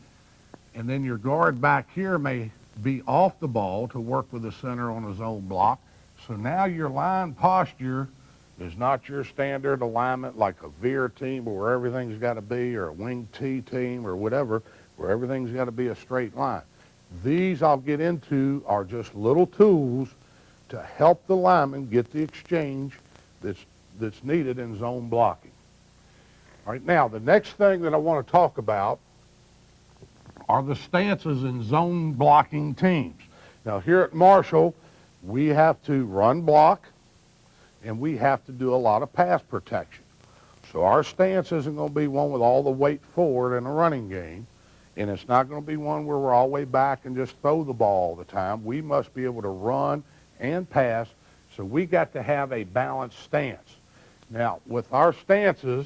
and then your guard back here may be off the ball to work with the center on a zone block. So now your line posture is not your standard alignment like a veer team where everything's got to be, or a wing T team or whatever, where everything's got to be a straight line. These I'll get into are just little tools to help the lineman get the exchange that's needed in zone blocking. All right, now the next thing that I want to talk about are the stances in zone blocking teams. Now here at Marshall, we have to run block and we have to do a lot of pass protection. So our stance isn't going to be one with all the weight forward in a running game, and it's not going to be one where we're all the way back and just throw the ball all the time. We must be able to run and pass, so we got to have a balanced stance. Now, with our stances,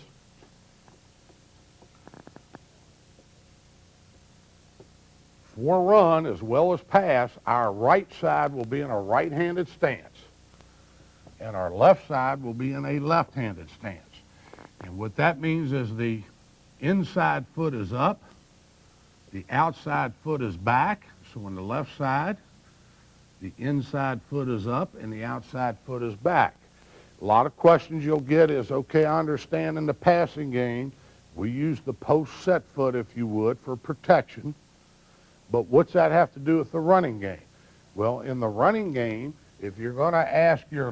for run as well as pass, our right side will be in a right-handed stance, and our left side will be in a left-handed stance. And what that means is the inside foot is up, the outside foot is back. So on the left side, the inside foot is up and the outside foot is back. A lot of questions you'll get is, okay, I understand in the passing game, we use the post set foot, if you would, for protection. But what's that have to do with the running game? Well, in the running game, if you're going to ask your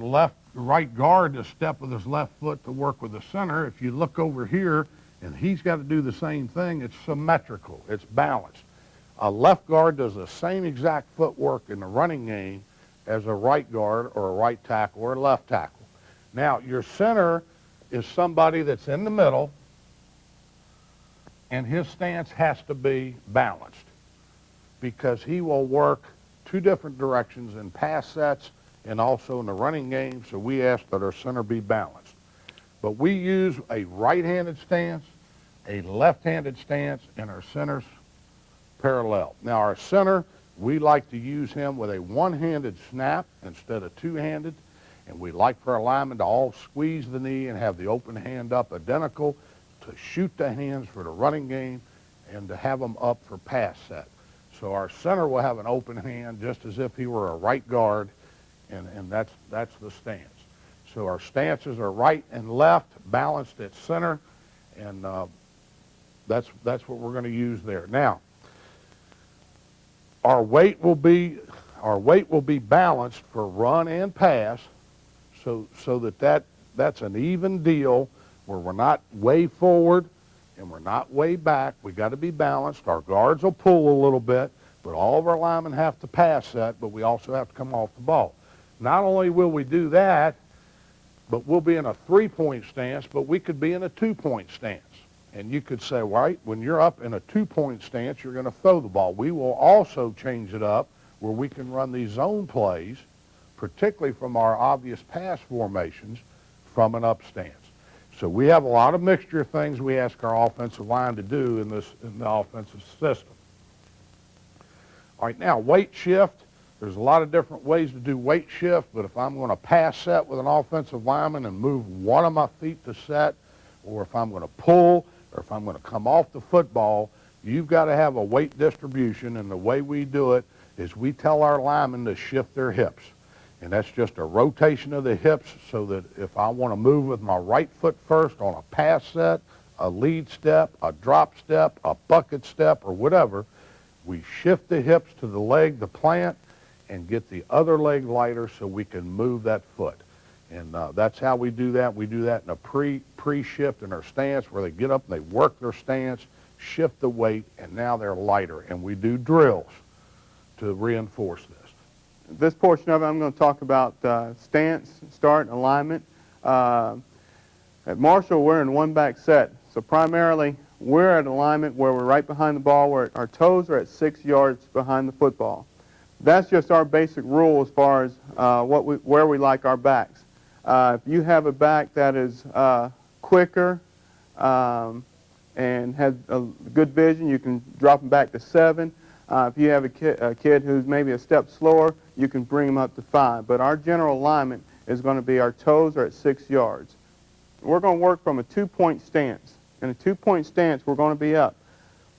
right guard to step with his left foot to work with the center, if you look over here And he's got to do the same thing. It's symmetrical. It's balanced. A left guard does the same exact footwork in the running game as a right guard or a right tackle or a left tackle. Now, your center is somebody that's in the middle, and his stance has to be balanced because he will work two different directions in pass sets and also in the running game, so we ask that our center be balanced. But we use a right-handed stance, a left-handed stance, and our center's parallel. Now, our center, we like to use him with a one-handed snap instead of two-handed, and we like for our linemen to all squeeze the knee and have the open hand up identical, to shoot the hands for the running game, and to have them up for pass set. So our center will have an open hand just as if he were a right guard, and that's the stance. So our stances are right and left, balanced at center, and that's what we're going to use there. Now, our weight will be balanced for run and pass, so that's an even deal where we're not way forward and we're not way back. We got to be balanced. Our guards will pull a little bit, but all of our linemen have to pass set, but we also have to come off the ball. Not only will we do that, but we'll be in a three-point stance, but we could be in a two-point stance. And you could say, right, when you're up in a two-point stance, you're going to throw the ball. We will also change it up where we can run these zone plays, particularly from our obvious pass formations, from an up stance. So we have a lot of mixture of things we ask our offensive line to do in the offensive system. All right, now weight shift. There's a lot of different ways to do weight shift, but if I'm going to pass set with an offensive lineman and move one of my feet to set, or if I'm going to pull, or if I'm going to come off the football, you've got to have a weight distribution, and the way we do it is we tell our linemen to shift their hips. And that's just a rotation of the hips so that if I want to move with my right foot first on a pass set, a lead step, a drop step, a bucket step, or whatever, we shift the hips to the leg, the plant, and get the other leg lighter so we can move that foot. And that's how we do that. We do that in a pre-shift in our stance where they get up and they work their stance, shift the weight, and now they're lighter. And we do drills to reinforce this. This portion of it, I'm going to talk about stance, start, and alignment. At Marshall, we're in one-back set. So primarily, we're at alignment where we're right behind the ball, where our toes are at 6 yards behind the football. That's just our basic rule as far as where we like our backs. If you have a back that is quicker and has a good vision, you can drop them back to 7. If you have a kid who's maybe a step slower, you can bring them up to 5. But our general alignment is going to be our toes are at 6 yards. We're going to work from a 2-point stance. In a 2-point stance, we're going to be up.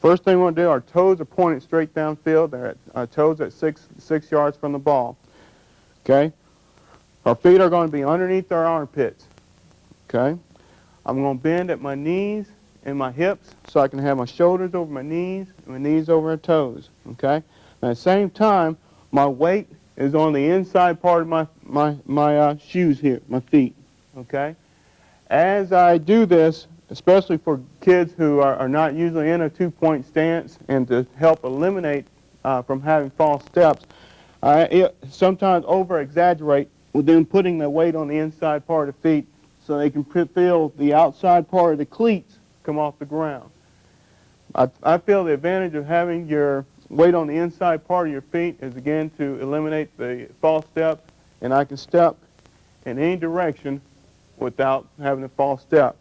First thing we're going to do, our toes are pointed straight downfield. They're at, our toes at 6 yards from the ball. Okay? Our feet are going to be underneath our armpits. Okay? I'm going to bend at my knees and my hips so I can have my shoulders over my knees and my knees over my toes. Okay? At the same time, my weight is on the inside part of my shoes here, my feet. Okay? As I do this, especially for kids who are not usually in a 2-point stance, and to help eliminate from having false steps, I sometimes over-exaggerate with them putting their weight on the inside part of the feet so they can feel the outside part of the cleats come off the ground. I feel the advantage of having your weight on the inside part of your feet is, again, to eliminate the false step, and I can step in any direction without having a false step.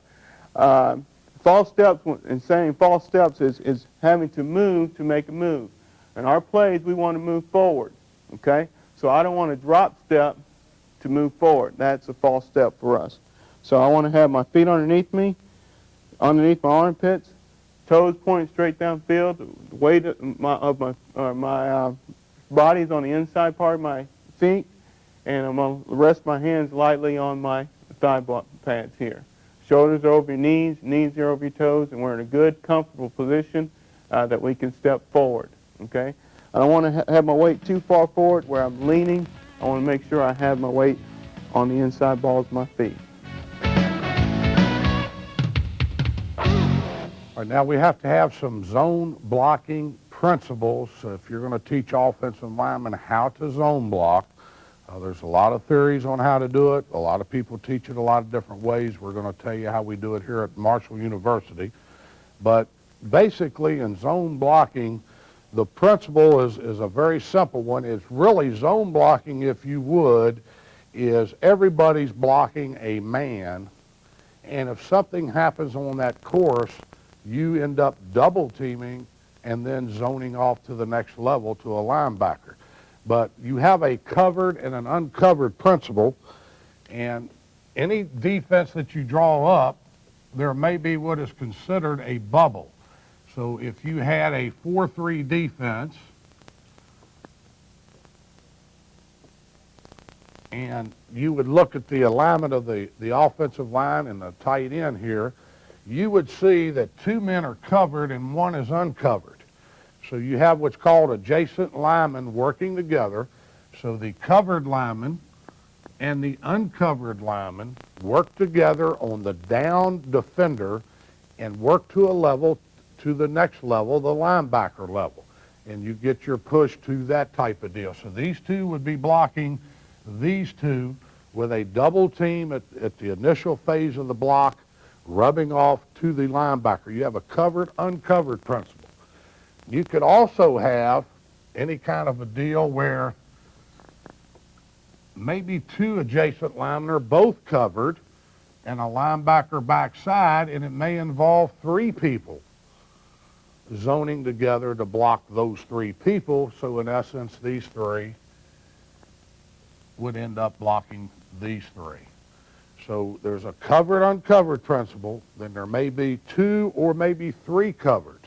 False steps, and saying false steps is having to move to make a move. In our plays, we want to move forward, okay? So I don't want to drop step to move forward. That's a false step for us. So I want to have my feet underneath me, underneath my armpits, toes pointing straight downfield, the weight of my body's on the inside part of my feet, and I'm going to rest my hands lightly on my thigh pads here. Shoulders are over your knees, knees are over your toes, and we're in a good, comfortable position that we can step forward, okay? I don't want to have my weight too far forward where I'm leaning. I want to make sure I have my weight on the inside balls of my feet. right, now we have to have some zone blocking principles. So if you're going to teach offensive linemen how to zone block, there's a lot of theories on how to do it. A lot of people teach it a lot of different ways. We're going to tell you how we do it here at Marshall University. But basically in zone blocking, the principle is a very simple one. It's really zone blocking, if you would, is everybody's blocking a man, and if something happens on that course, you end up double teaming and then zoning off to the next level to a linebacker. But you have a covered and an uncovered principle, and any defense that you draw up, there may be what is considered a bubble. So if you had a 4-3 defense, and you would look at the alignment of the offensive line and the tight end here, you would see that 2 men are covered and 1 is uncovered. So you have what's called adjacent linemen working together. So the covered lineman and the uncovered lineman work together on the down defender and work to a level, to the next level, the linebacker level. And you get your push to that type of deal. So these two would be blocking these two with a double team at the initial phase of the block, rubbing off to the linebacker. You have a covered, uncovered principle. You could also have any kind of a deal where maybe 2 adjacent linemen are both covered and a linebacker backside, and it may involve 3 people zoning together to block those 3 people. So in essence, these 3 would end up blocking these 3. So there's a covered, uncovered principle. Then there may be 2 or maybe 3 covered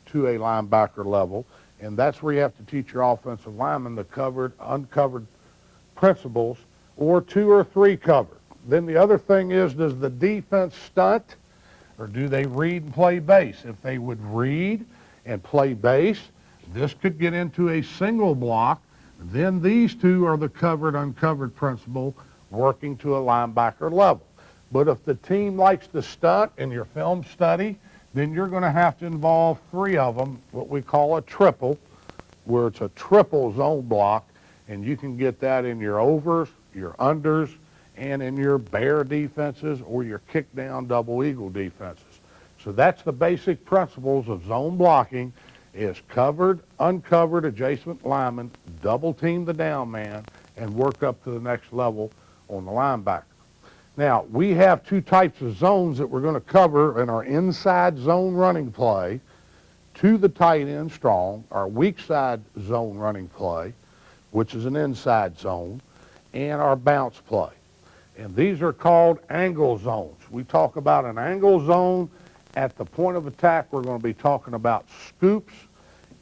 to a linebacker level, and that's where you have to teach your offensive linemen the covered, uncovered principles, or 2 or 3 covered. Then the other thing is, does the defense stunt, or do they read and play base? If they would read and play base, this could get into a single block. Then these 2 are the covered, uncovered principle working to a linebacker level. But if the team likes to stunt in your film study, then you're going to have to involve 3 of them, what we call a triple, where it's a triple zone block, and you can get that in your overs, your unders, and in your bear defenses or your kick down double eagle defenses. So that's the basic principles of zone blocking, is covered, uncovered adjacent linemen, double team the down man, and work up to the next level on the linebacker. Now, we have 2 types of zones that we're going to cover in our inside zone running play, to the tight end strong, our weak side zone running play, which is an inside zone, and our bounce play. And these are called angle zones. We talk about an angle zone at the point of attack. We're going to be talking about scoops.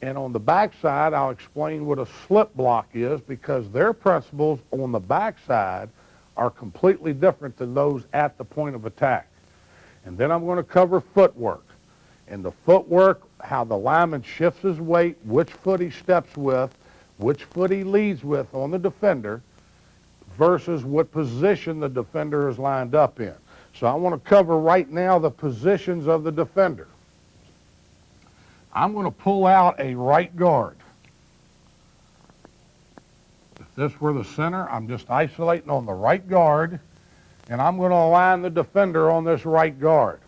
And on the backside, I'll explain what a slip block is, because their principles on the backside are completely different than those at the point of attack. And then I'm going to cover footwork. And the footwork, how the lineman shifts his weight, which foot he steps with, which foot he leads with on the defender, versus what position the defender is lined up in. So I want to cover right now the positions of the defender. I'm going to pull out a right guard. If this were the center, I'm just isolating on the right guard, and I'm going to align the defender on this right guard.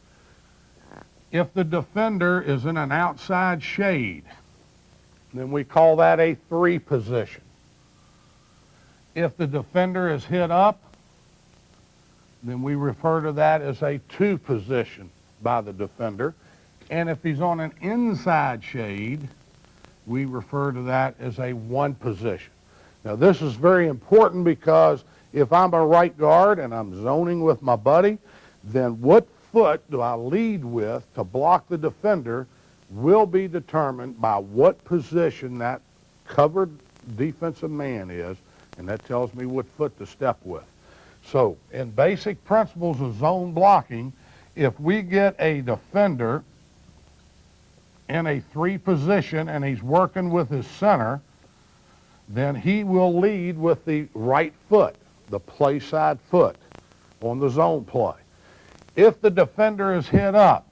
If the defender is in an outside shade, then we call that a 3 position. If the defender is hit up, then we refer to that as a 2 position by the defender. And if he's on an inside shade, we refer to that as a 1 position. Now this is very important, because if I'm a right guard and I'm zoning with my buddy, then what foot do I lead with to block the defender will be determined by what position that covered defensive man is, and that tells me what foot to step with. So in basic principles of zone blocking, if we get a defender in a 3 position and he's working with his center, then he will lead with the right foot, the play side foot on the zone play. If the defender is hit up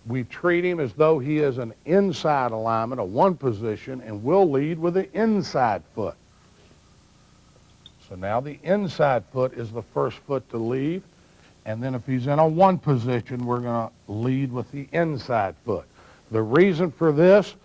we treat him as though he is an inside alignment, a one position, and we'll lead with the inside foot. So now the inside foot is the first foot to leave, and then if he's in a one position, we're going to lead with the inside foot. The reason for this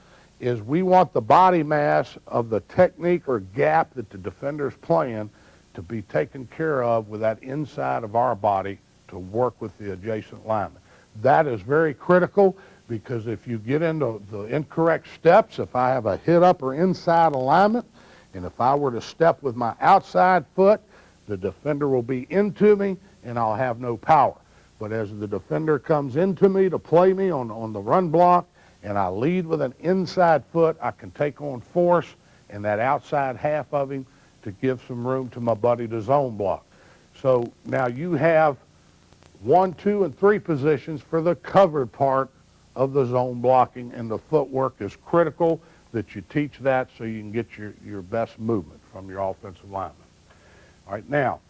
is we want the body mass of the technique or gap that the defender's playing to be taken care of with that inside of our body to work with the adjacent lineman. That is very critical, because if you get into the incorrect steps, if I have a hit up or inside alignment, and if I were to step with my outside foot, the defender will be into me and I'll have no power. But as the defender comes into me to play me on the run block and I lead with an inside foot, I can take on force and that outside half of him to give some room to my buddy to zone block. So now you have 1, 2, and 3 positions for the covered part of the zone blocking, and the footwork is critical that you teach that so you can get your best movement from your offensive lineman. All right, now,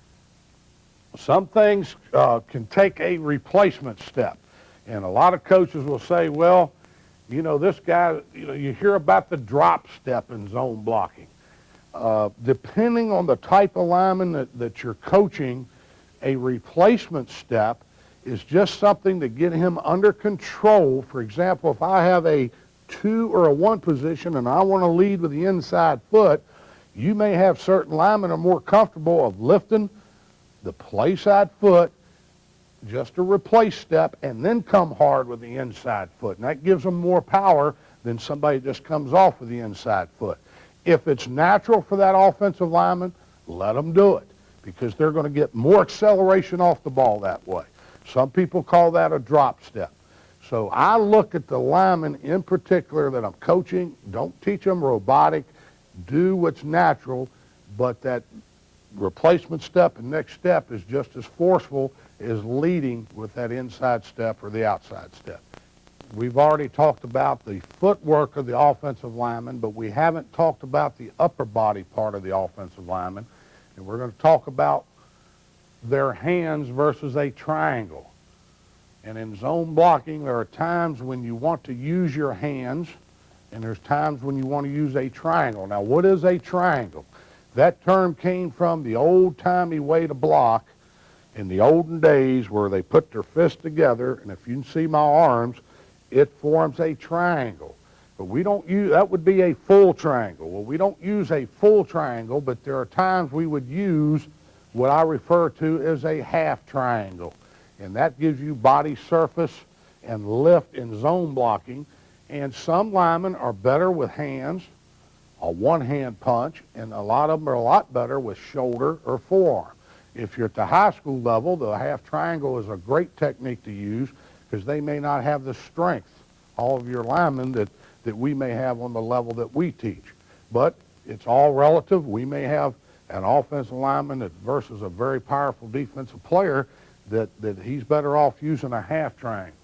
some things can take a replacement step, and a lot of coaches will say, well, you know, this guy, you hear about the drop step in zone blocking. Depending on the type of lineman that you're coaching, a replacement step is just something to get him under control. For example, if I have a 2 or a 1 position and I want to lead with the inside foot, you may have certain linemen are more comfortable of lifting the play side foot, just a replace step, and then come hard with the inside foot. And that gives them more power than somebody that just comes off with the inside foot. If it's natural for that offensive lineman, let them do it, because they're going to get more acceleration off the ball that way. Some people call that a drop step. So I look at the lineman in particular that I'm coaching. Don't teach them robotic. Do what's natural, but that replacement step and next step is just as forceful as leading with that inside step or the outside step. We've already talked about the footwork of the offensive lineman, but we haven't talked about the upper body part of the offensive lineman. And we're going to talk about their hands versus a triangle. And in zone blocking, there are times when you want to use your hands, and there's times when you want to use a triangle. Now, what is a triangle? That term came from the old-timey way to block in the olden days, where they put their fists together, and if you can see my arms, it forms a triangle. But we don't use, that would be a full triangle. Well, we don't use a full triangle, but there are times we would use what I refer to as a half triangle. And that gives you body surface and lift in zone blocking. And some linemen are better with hands, a one-hand punch, and a lot of them are a lot better with shoulder or forearm. If you're at the high school level, the half triangle is a great technique to use, because they may not have the strength, all of your linemen, that we may have on the level that we teach. But it's all relative. We may have an offensive lineman that versus a very powerful defensive player that he's better off using a half triangle.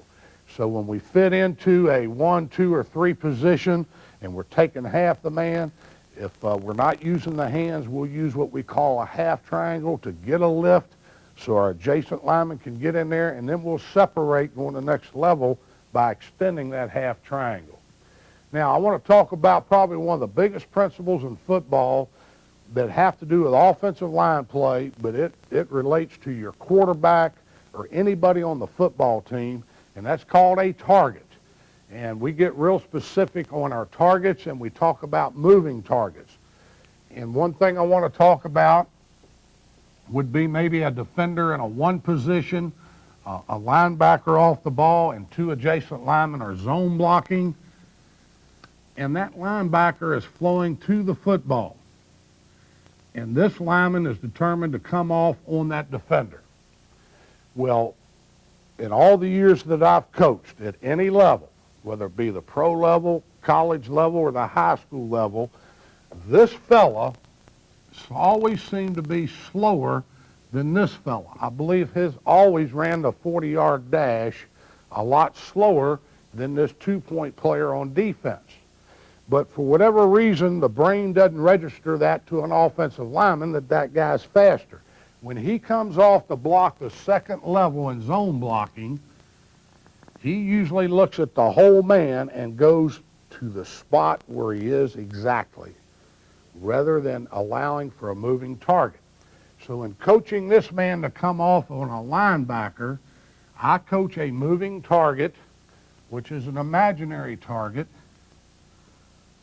So when we fit into a 1, 2, or 3 position and we're taking half the man, if we're not using the hands, we'll use what we call a half triangle to get a lift so our adjacent lineman can get in there, and then we'll separate going to the next level by extending that half triangle. Now, I want to talk about probably one of the biggest principles in football that have to do with offensive line play, but it relates to your quarterback or anybody on the football team, and that's called a target. And we get real specific on our targets, and we talk about moving targets. And one thing I want to talk about would be maybe a defender in a 1 position, a linebacker off the ball, and 2 adjacent linemen are zone blocking, and that linebacker is flowing to the football. And this lineman is determined to come off on that defender. Well, in all the years that I've coached at any level, whether it be the pro level, college level, or the high school level, this fella always seemed to be slower than this fella. I believe his always ran the 40-yard dash a lot slower than this 2-point player on defense. But for whatever reason, the brain doesn't register that to an offensive lineman that guy's faster. When he comes off to block the second level in zone blocking, he usually looks at the whole man and goes to the spot where he is exactly, rather than allowing for a moving target. So in coaching this man to come off on a linebacker, I coach a moving target, which is an imaginary target,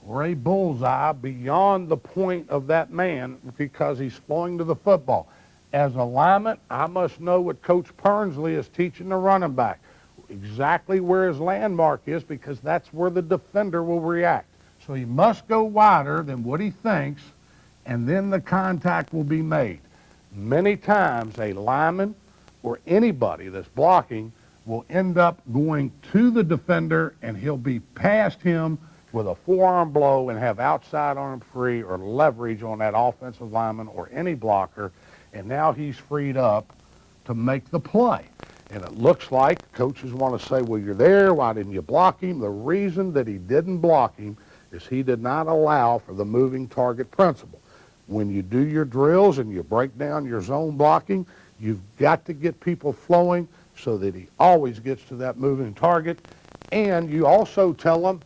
or a bullseye beyond the point of that man because he's flowing to the football. As a lineman, I must know what Coach Pernsley is teaching the running back, exactly where his landmark is, because that's where the defender will react. So he must go wider than what he thinks, and then the contact will be made. Many times a lineman or anybody that's blocking will end up going to the defender, and he'll be past him with a forearm blow and have outside arm free or leverage on that offensive lineman or any blocker, and now he's freed up to make the play. And it looks like coaches want to say, well, you're there, why didn't you block him? The reason that he didn't block him is he did not allow for the moving target principle. When you do your drills and you break down your zone blocking, you've got to get people flowing so that he always gets to that moving target. And you also tell them,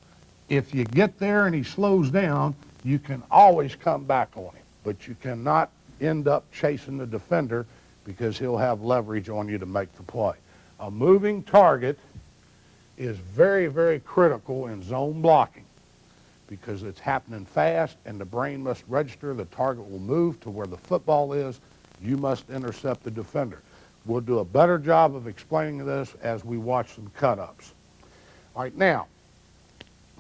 if you get there and he slows down, you can always come back on him. But you cannot end up chasing the defender because he'll have leverage on you to make the play. A moving target is very, very critical in zone blocking because it's happening fast and the brain must register. The target will move to where the football is. You must intercept the defender. We'll do a better job of explaining this as we watch some cut-ups. All right, now,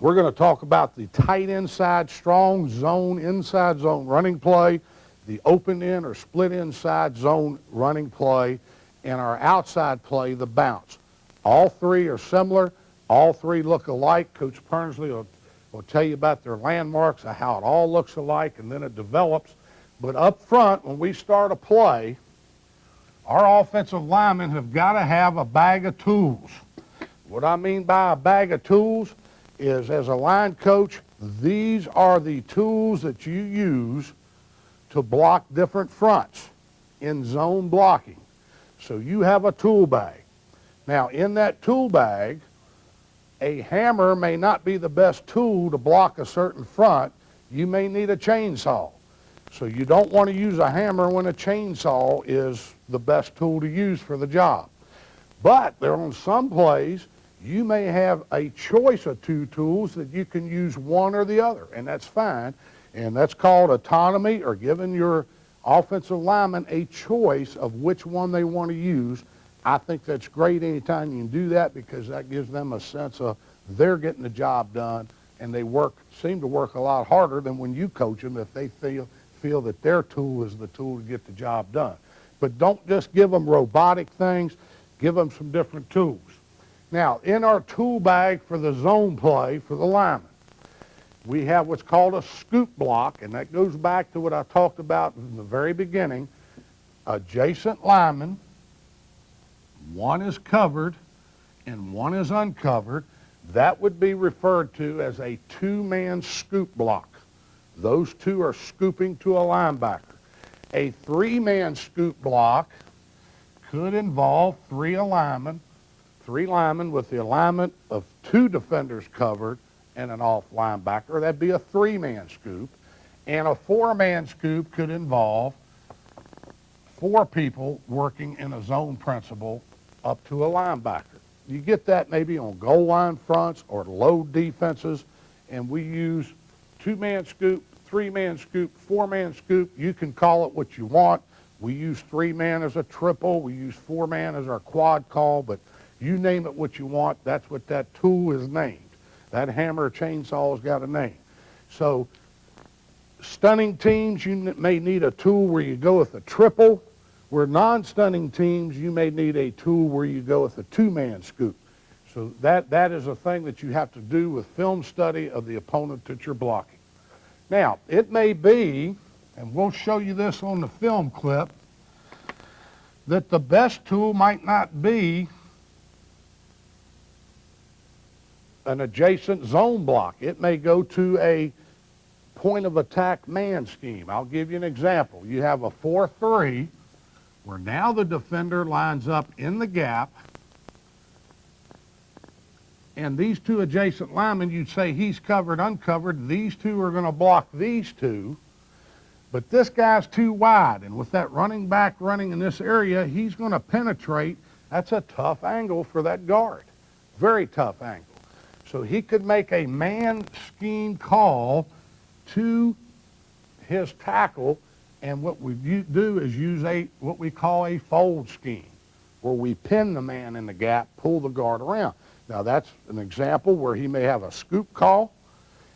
we're going to talk about the tight inside, strong zone, inside zone running play, the open in or split inside zone running play, and our outside play, the bounce. All three are similar. All three look alike. Coach Pernsley will tell you about their landmarks, how it all looks alike, and then it develops. But up front, when we start a play, our offensive linemen have got to have a bag of tools. What I mean by a bag of tools is, as a line coach, these are the tools that you use to block different fronts in zone blocking. So you have a tool bag. Now, in that tool bag, a hammer may not be the best tool to block a certain front. You may need a chainsaw. So you don't want to use a hammer when a chainsaw is the best tool to use for the job. But there on some plays, you may have a choice of two tools that you can use one or the other, and that's fine. And that's called autonomy, or giving your offensive lineman a choice of which one they want to use. I think that's great anytime you can do that, because that gives them a sense of they're getting the job done, and they seem to work a lot harder than when you coach them if they feel that their tool is the tool to get the job done. But don't just give them robotic things. Give them some different tools. Now, in our tool bag for the zone play for the lineman, we have what's called a scoop block, and that goes back to what I talked about in the very beginning. Adjacent linemen, one is covered and one is uncovered. That would be referred to as a two-man scoop block. Those two are scooping to a linebacker. A three-man scoop block could involve three linemen with the alignment of two defenders covered and an off linebacker. That'd be a three-man scoop. And a four-man scoop could involve four people working in a zone principle up to a linebacker. You get that maybe on goal line fronts or low defenses, and we use two-man scoop, three-man scoop, four-man scoop. You can call it what you want. We use three-man as a triple. We use four-man as our quad call, but you name it what you want. That's what that tool is named. That hammer or chainsaw's got a name. So stunning teams, you may need a tool where you go with a triple. Where non-stunning teams, you may need a tool where you go with a two-man scoop. So that is a thing that you have to do with film study of the opponent that you're blocking. Now, it may be, and we'll show you this on the film clip, that the best tool might not be an adjacent zone block. It may go to a point of attack man scheme. I'll give you an example. You have a 4-3 where now the defender lines up in the gap and these two adjacent linemen, you'd say he's covered, uncovered. These two are going to block these two, but this guy's too wide, and with that running back running in this area, he's going to penetrate. That's a tough angle for that guard, very tough angle. So he could make a man scheme call to his tackle, and what we do is use what we call a fold scheme, where we pin the man in the gap, pull the guard around. Now that's an example where he may have a scoop call,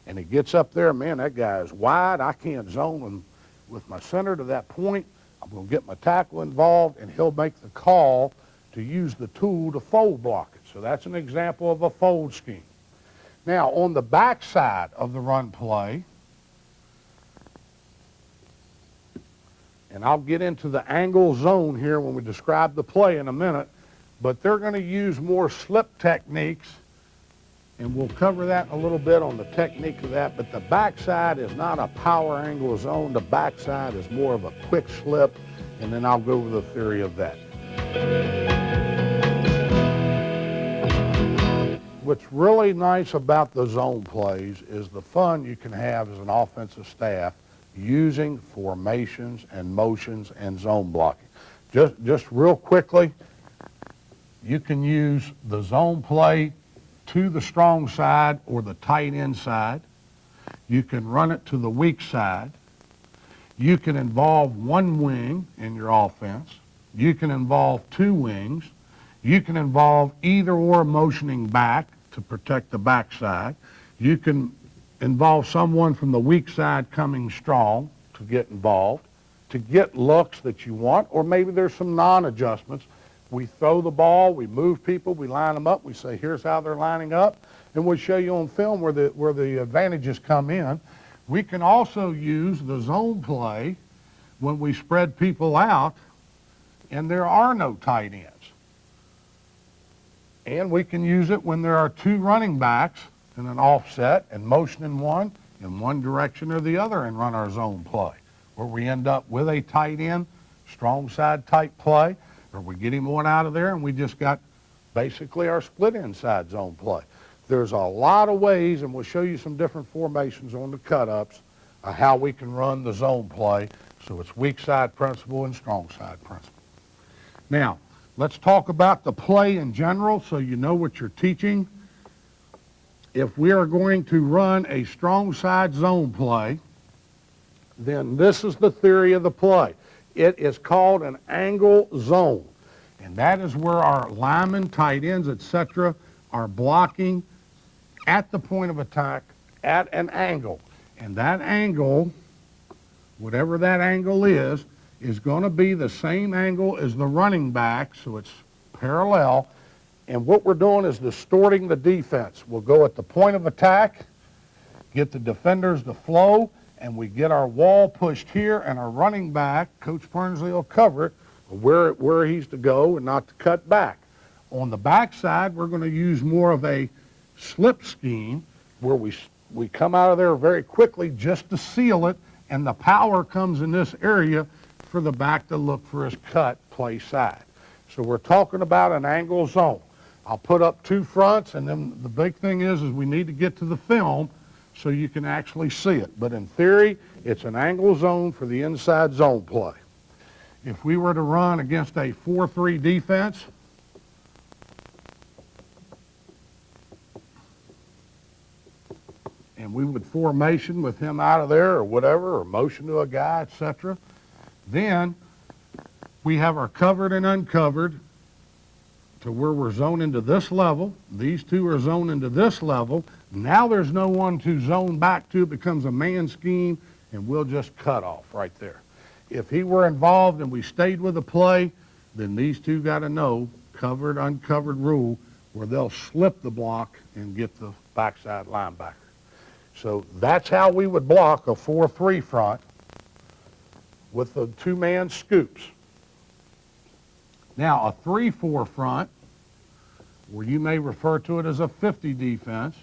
and he gets up there, man, that guy is wide, I can't zone with my center to that point. I'm going to get my tackle involved, and he'll make the call to use the tool to fold block it. So that's an example of a fold scheme. Now, on the back side of the run play, and I'll get into the angle zone here when we describe the play in a minute, but they're going to use more slip techniques, and we'll cover that a little bit on the technique of that, but the backside is not a power angle zone. The backside is more of a quick slip, and then I'll go over the theory of that. What's really nice about the zone plays is the fun you can have as an offensive staff using formations and motions and zone blocking. Just real quickly, you can use the zone play to the strong side or the tight end side. You can run it to the weak side. You can involve one wing in your offense. You can involve two wings. You can involve either or motioning back to protect the backside. You can involve someone from the weak side coming strong to get involved, to get looks that you want, or maybe there's some non-adjustments. We throw the ball, we move people, we line them up, we say here's how they're lining up, and we'll show you on film where the advantages come in. We can also use the zone play when we spread people out and there are no tight ends. And we can use it when there are two running backs in an offset and motioning one in one direction or the other and run our zone play, where we end up with a tight end, strong side type play, or we get him one out of there and we just got basically our split inside zone play. There's a lot of ways, and we'll show you some different formations on the cut-ups of how we can run the zone play, so it's weak side principle and strong side principle. Now, let's talk about the play in general so you know what you're teaching. If we are going to run a strong side zone play, then this is the theory of the play. It is called an angle zone, and that is where our linemen, tight ends, etc. are blocking at the point of attack at an angle. And that angle, whatever that angle is going to be the same angle as the running back, so it's parallel. And what we're doing is distorting the defense. We'll go at the point of attack, get the defenders to flow, and we get our wall pushed here, and our running back, Coach Pernsley will cover it where he's to go and not to cut back. On the backside, we're going to use more of a slip scheme where we come out of there very quickly just to seal it, and the power comes in this area for the back to look for his cut play side. So we're talking about an angle zone. I'll put up two fronts, and then the big thing is we need to get to the film so you can actually see it. But in theory, it's an angle zone for the inside zone play. If we were to run against a 4-3 defense, and we would formation with him out of there or whatever, or motion to a guy, etc., then we have our covered and uncovered to where we're zoning to this level. These two are zoning to this level. Now there's no one to zone back to. It becomes a man scheme, and we'll just cut off right there. If he were involved and we stayed with the play, then these two got to know covered, uncovered rule where they'll slip the block and get the backside linebacker. So that's how we would block a 4-3 front with the two-man scoops. Now, a 3-4 front, where you may refer to it as a 50 defense,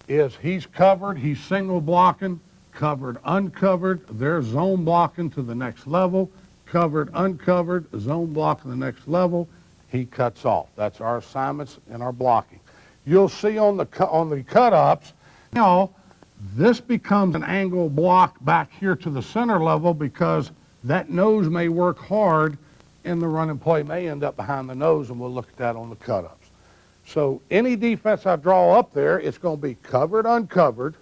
is he's covered, he's single blocking, covered, uncovered, they're zone blocking to the next level, covered, uncovered, zone block in the next level, he cuts off. That's our assignments and our blocking. You'll see on the cut-ups, now this becomes an angle block back here to the center level because that nose may work hard and the running play may end up behind the nose, and we'll look at that on the cut-ups. So any defense I draw up there, it's going to be covered, uncovered,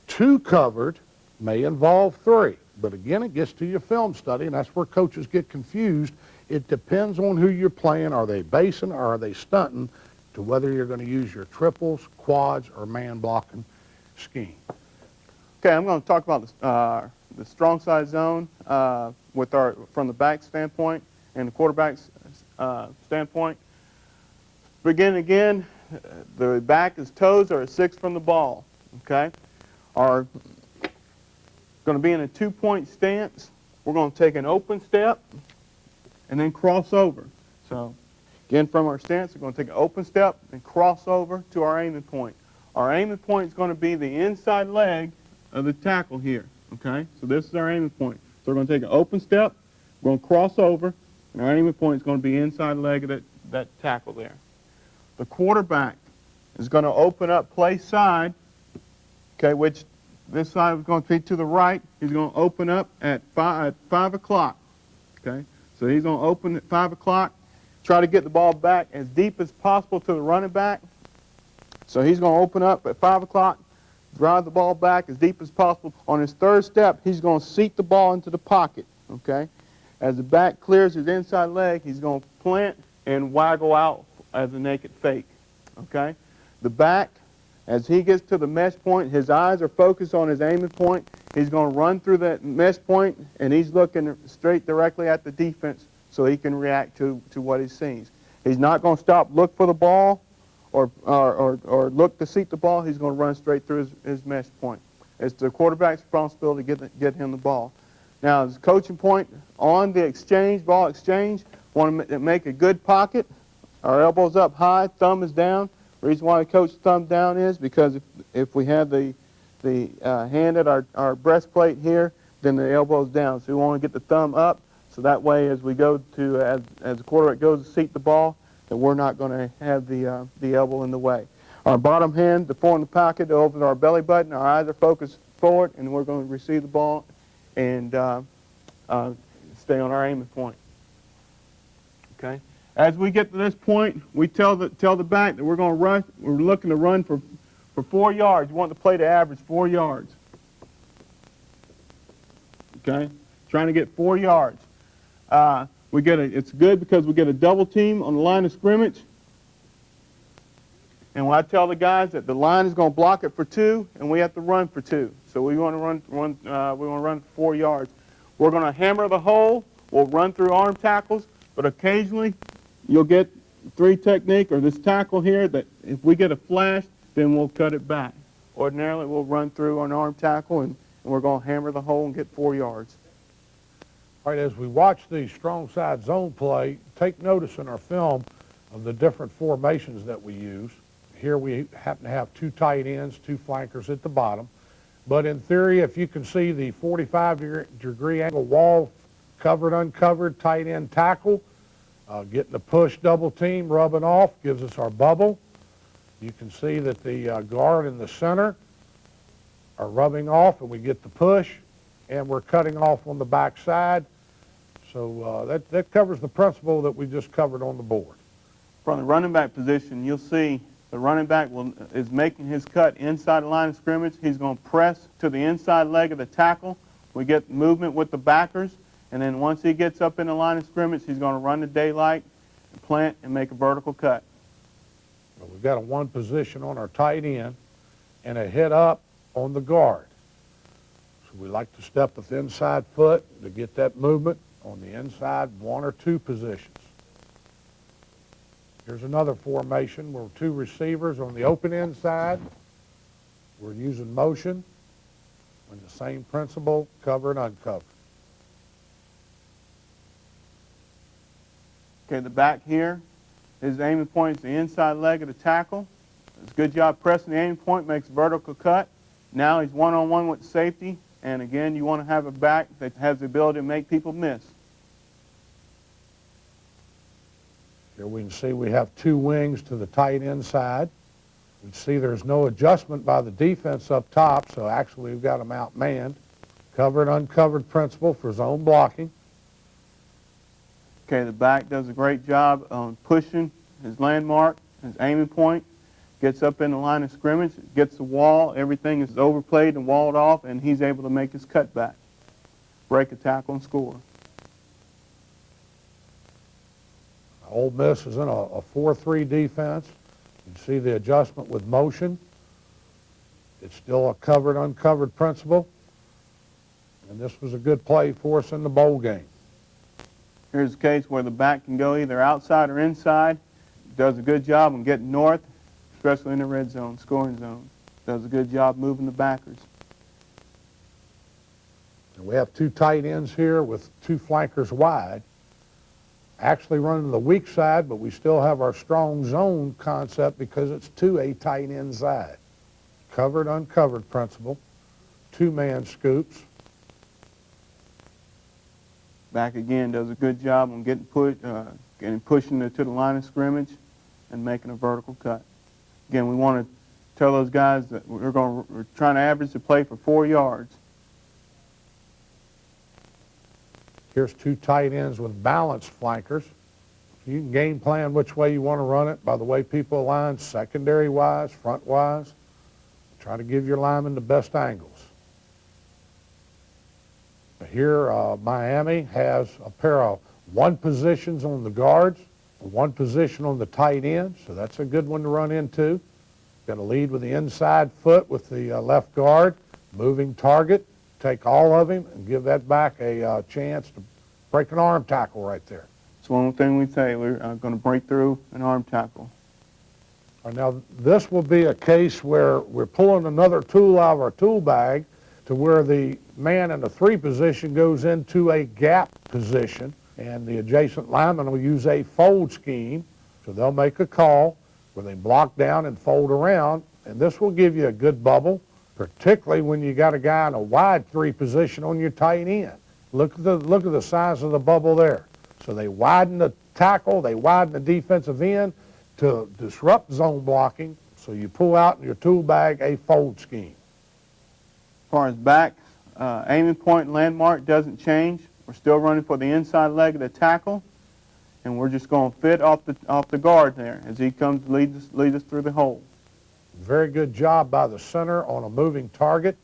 2 covered, may involve 3. But again, it gets to your film study, and that's where coaches get confused. It depends on who you're playing. Are they basing or are they stunting to whether you're going to use your triples, quads, or man blocking scheme. Okay, I'm going to talk about the strong side zone from the back standpoint and the quarterback's standpoint. Begin again, the back is toes are at 6 from the ball, okay? Are going to be in a 2-point stance. We're going to take an open step and then cross over. So again, from our stance, we're going to take an open step and cross over to our aiming point. Our aiming point is going to be the inside leg of the tackle here, okay? So this is our aiming point. So we're going to take an open step, we're going to cross over, and our aiming point is going to be inside leg of that tackle there. The quarterback is going to open up play side, okay, which this side is going to be to the right. He's going to open up at 5 o'clock, okay? So he's going to open at 5 o'clock, try to get the ball back as deep as possible to the running back. So he's going to open up at 5 o'clock, drive the ball back as deep as possible. On his third step, he's going to seat the ball into the pocket, okay? As the back clears his inside leg, he's going to plant and waggle out as a naked fake, okay? The back, as he gets to the mesh point, his eyes are focused on his aiming point. He's going to run through that mesh point, and he's looking straight directly at the defense so he can react to what he sees. He's not going to stop, look for the ball, or look to seat the ball. He's going to run straight through his mesh point. It's the quarterback's responsibility to get him the ball. Now, as a coaching point, on the exchange, ball exchange, want to make a good pocket. Our elbows up high, thumb is down. The reason why we coach thumb down is because if we have the hand at our breastplate here, then the elbow's down. So we want to get the thumb up, so that way as we go to, as the quarterback goes to seat the ball, that we're not going to have the elbow in the way. Our bottom hand, the four in the pocket, to open our belly button. Our eyes are focused forward, and we're going to receive the ball and stay on our aiming point. Okay. As we get to this point, we tell the back that we're going to rush. We're looking to run for 4 yards. We want the play to average 4 yards. Okay, trying to get 4 yards. It's good because we get a double team on the line of scrimmage. And when I tell the guys that the line is going to block it for 2, and we have to run for 2, so we want to run. We want to run 4 yards. We're going to hammer the hole. We'll run through arm tackles, but occasionally you'll get 3 technique or this tackle here that if we get a flash, then we'll cut it back. Ordinarily, we'll run through an arm tackle, and we're going to hammer the hole and get 4 yards. All right, as we watch the strong side zone play, take notice in our film of the different formations that we use. Here we happen to have 2 tight ends, 2 flankers at the bottom. But in theory, if you can see the 45-degree angle wall, covered, uncovered, tight end tackle, getting the push double team, rubbing off, gives us our bubble. You can see that the guard in the center are rubbing off, and we get the push, and we're cutting off on the back side. So that covers the principle that we just covered on the board. From the running back position, you'll see the running back is making his cut inside the line of scrimmage. He's going to press to the inside leg of the tackle. We get movement with the backers, and then once he gets up in the line of scrimmage, he's going to run the daylight, plant, and make a vertical cut. Well, we've got a 1 position on our tight end and a hit up on the guard. So we like to step with the inside foot to get that movement on the inside 1 or 2 positions. Here's another formation where 2 receivers on the open inside. We're using motion and the same principle, cover and uncover. Okay, the back here, his aiming point is the inside leg of the tackle. It's a good job pressing the aiming point, makes a vertical cut. Now he's one-on-one with the safety, and again, you want to have a back that has the ability to make people miss. Here we can see we have two wings to the tight end side. We see there's no adjustment by the defense up top, so actually we've got them outmanned. Covered, uncovered principle for zone blocking. Okay, the back does a great job on pushing his landmark, his aiming point, gets up in the line of scrimmage, gets the wall, everything is overplayed and walled off, and he's able to make his cutback, break a tackle, and score. Ole Miss is in a 4-3 defense. You can see the adjustment with motion. It's still a covered, uncovered principle. And this was a good play for us in the bowl game. Here's a case where the back can go either outside or inside. Does a good job on getting north, especially in the red zone, scoring zone. Does a good job moving the backers. And we have two tight ends here with two flankers wide. Actually running the weak side, but we still have our strong zone concept because it's to a tight end side. Covered, uncovered principle. Two-man scoops. Back again does a good job on getting pushing it to the line of scrimmage and making a vertical cut. Again, we want to tell those guys that we're trying to average the play for 4 yards. Here's two tight ends with balanced flankers. You can game plan which way you want to run it by the way people align, secondary-wise, front-wise. Try to give your linemen the best angles. Here, Miami has a pair of one positions on the guards, one position on the tight end, so that's a good one to run into. Got to lead with the inside foot with the left guard, moving target, take all of him, and give that back a chance to break an arm tackle right there. It's one thing we say, we're going to break through an arm tackle. Now, this will be a case where we're pulling another tool out of our tool bag to where the man in the 3 position goes into a gap position, and the adjacent lineman will use a fold scheme. So they'll make a call where they block down and fold around, and this will give you a good bubble, particularly when you got a guy in a wide 3 position on your tight end. Look at the size of the bubble there. So they widen the tackle, they widen the defensive end to disrupt zone blocking, so you pull out in your tool bag a fold scheme. As far as back, aiming point and landmark doesn't change. We're still running for the inside leg of the tackle, and we're just going to fit off the guard there as he comes to lead us through the hole. Very good job by the center on a moving target.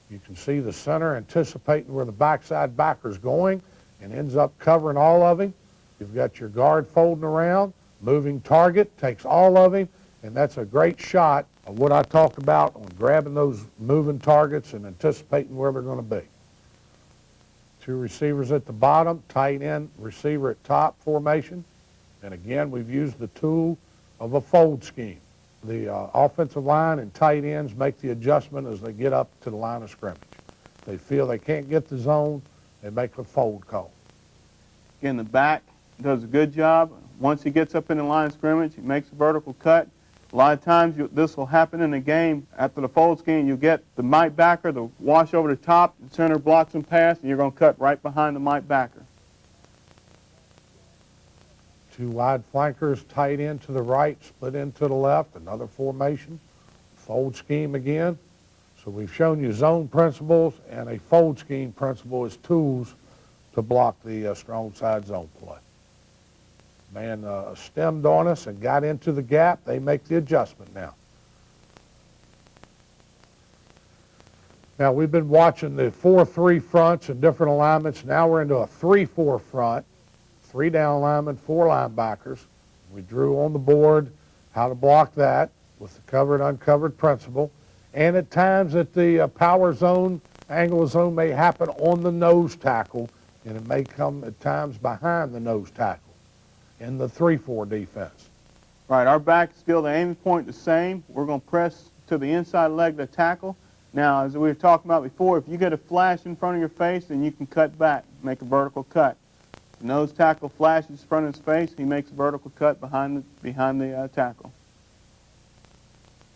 You can see the center anticipating where the backside backer's going and ends up covering all of him. You've got your guard folding around, moving target, takes all of him, and that's a great shot of what I talked about on grabbing those moving targets and anticipating where they're going to be. 2 receivers at the bottom, tight end, receiver at top formation. And again, we've used the tool of a fold scheme. The offensive line and tight ends make the adjustment as they get up to the line of scrimmage. If they feel they can't get the zone, they make a fold call. Again, the back does a good job. Once he gets up in the line of scrimmage, he makes a vertical cut. A lot of times this will happen in the game. After the fold scheme, you get the might backer, the wash over the top, the center blocks and pass, and you're going to cut right behind the might backer. 2 wide flankers, tight end to the right, split in to the left, another formation, fold scheme again. So we've shown you zone principles and a fold scheme principle as tools to block the strong side zone play. Man stemmed on us and got into the gap. They make the adjustment now. Now, we've been watching the 4-3 fronts and different alignments. Now we're into a 3-4 front, 3 down linemen, 4 linebackers. We drew on the board how to block that with the covered, uncovered principle. And at times that the power zone, angle of zone may happen on the nose tackle, and it may come at times behind the nose tackle in the 3-4 defense. Right, our back is still the aiming point the same. We're going to press to the inside leg of the tackle. Now, as we were talking about before, if you get a flash in front of your face, then you can cut back, make a vertical cut. The nose tackle flashes in front of his face, he makes a vertical cut behind the tackle.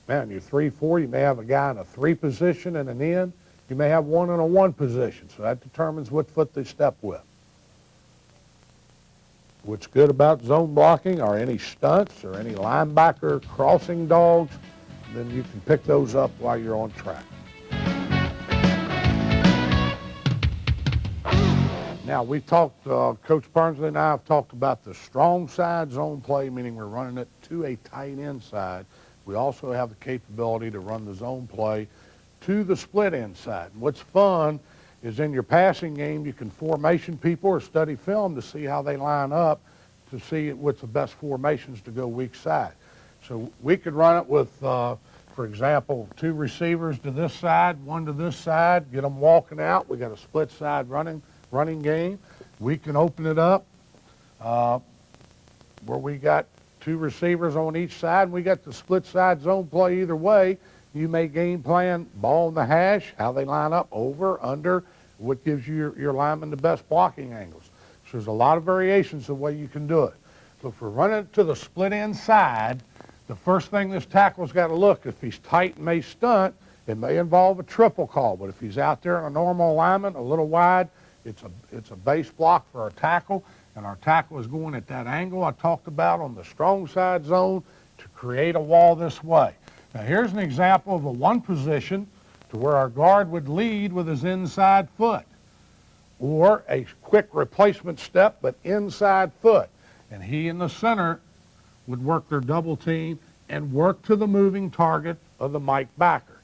Now, in your 3-4, you may have a guy in a 3 position and an end. You may have one in a 1 position, so that determines what foot they step with. What's good about zone blocking are any stunts or any linebacker crossing dogs, then you can pick those up while you're on track. Now, we talked, Coach Barnsley and I have talked about the strong side zone play, meaning we're running it to a tight end side. We also have the capability to run the zone play to the split end side. And what's fun is in your passing game, you can formation people or study film to see how they line up to see what's the best formations to go weak side. So we could run it with, for example, 2 receivers to this side, 1 to this side, get them walking out. We got a split side running game. We can open it up where we got 2 receivers on each side, and we got the split side zone play either way. You may game plan ball in the hash, how they line up, over, under, what gives you your lineman the best blocking angles. So there's a lot of variations of the way you can do it. So if we're running it to the split end side, the first thing this tackle's got to look, if he's tight and may stunt, it may involve a triple call. But if he's out there in a normal alignment, a little wide, it's a base block for our tackle, and our tackle is going at that angle I talked about on the strong side zone to create a wall this way. Now here's an example of a one position to where our guard would lead with his inside foot, or a quick replacement step but inside foot, and he in the center would work their double team and work to the moving target of the Mike backer.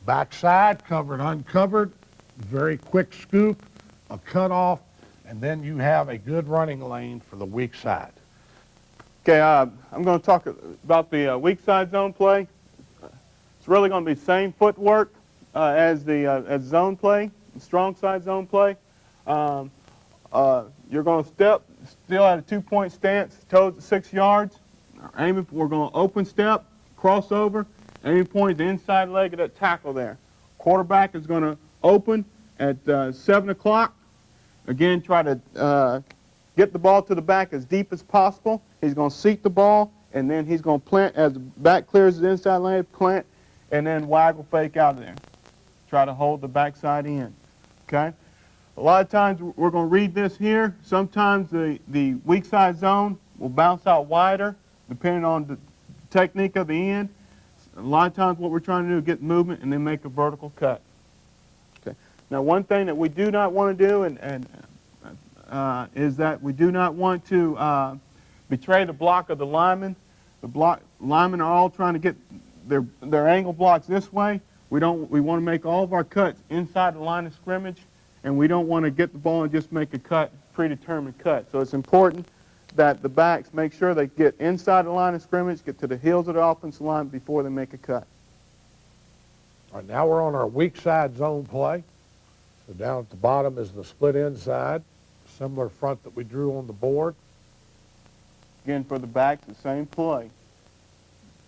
Backside, covered, uncovered, very quick scoop, a cutoff, and then you have a good running lane for the weak side. Okay, I'm going to talk about the weak side zone play. It's really going to be same footwork as zone play, strong side zone play. You're going to step still at a 2-point stance, toes at 6 yards. We're going to open step, crossover, aiming point the inside leg of that tackle there. Quarterback is going to open at 7 o'clock. Again, try to get the ball to the back as deep as possible. He's going to seat the ball, and then he's going to plant as the back clears the inside lane, plant, and then waggle fake out of there. Try to hold the backside in. Okay? A lot of times we're going to read this here. Sometimes the weak side zone will bounce out wider depending on the technique of the end. A lot of times what we're trying to do is get movement and then make a vertical cut. Okay. Now one thing that we do not want to do is that we do not want to betray the block of the linemen. Linemen are all trying to get their angle blocks this way. We want to make all of our cuts inside the line of scrimmage, and we don't want to get the ball and just make a cut, predetermined cut. So it's important that the backs make sure they get inside the line of scrimmage, get to the heels of the offensive line before they make a cut. All right, now we're on our weak side zone play. So down at the bottom is the split inside, similar front that we drew on the board. Again, for the backs, the same play.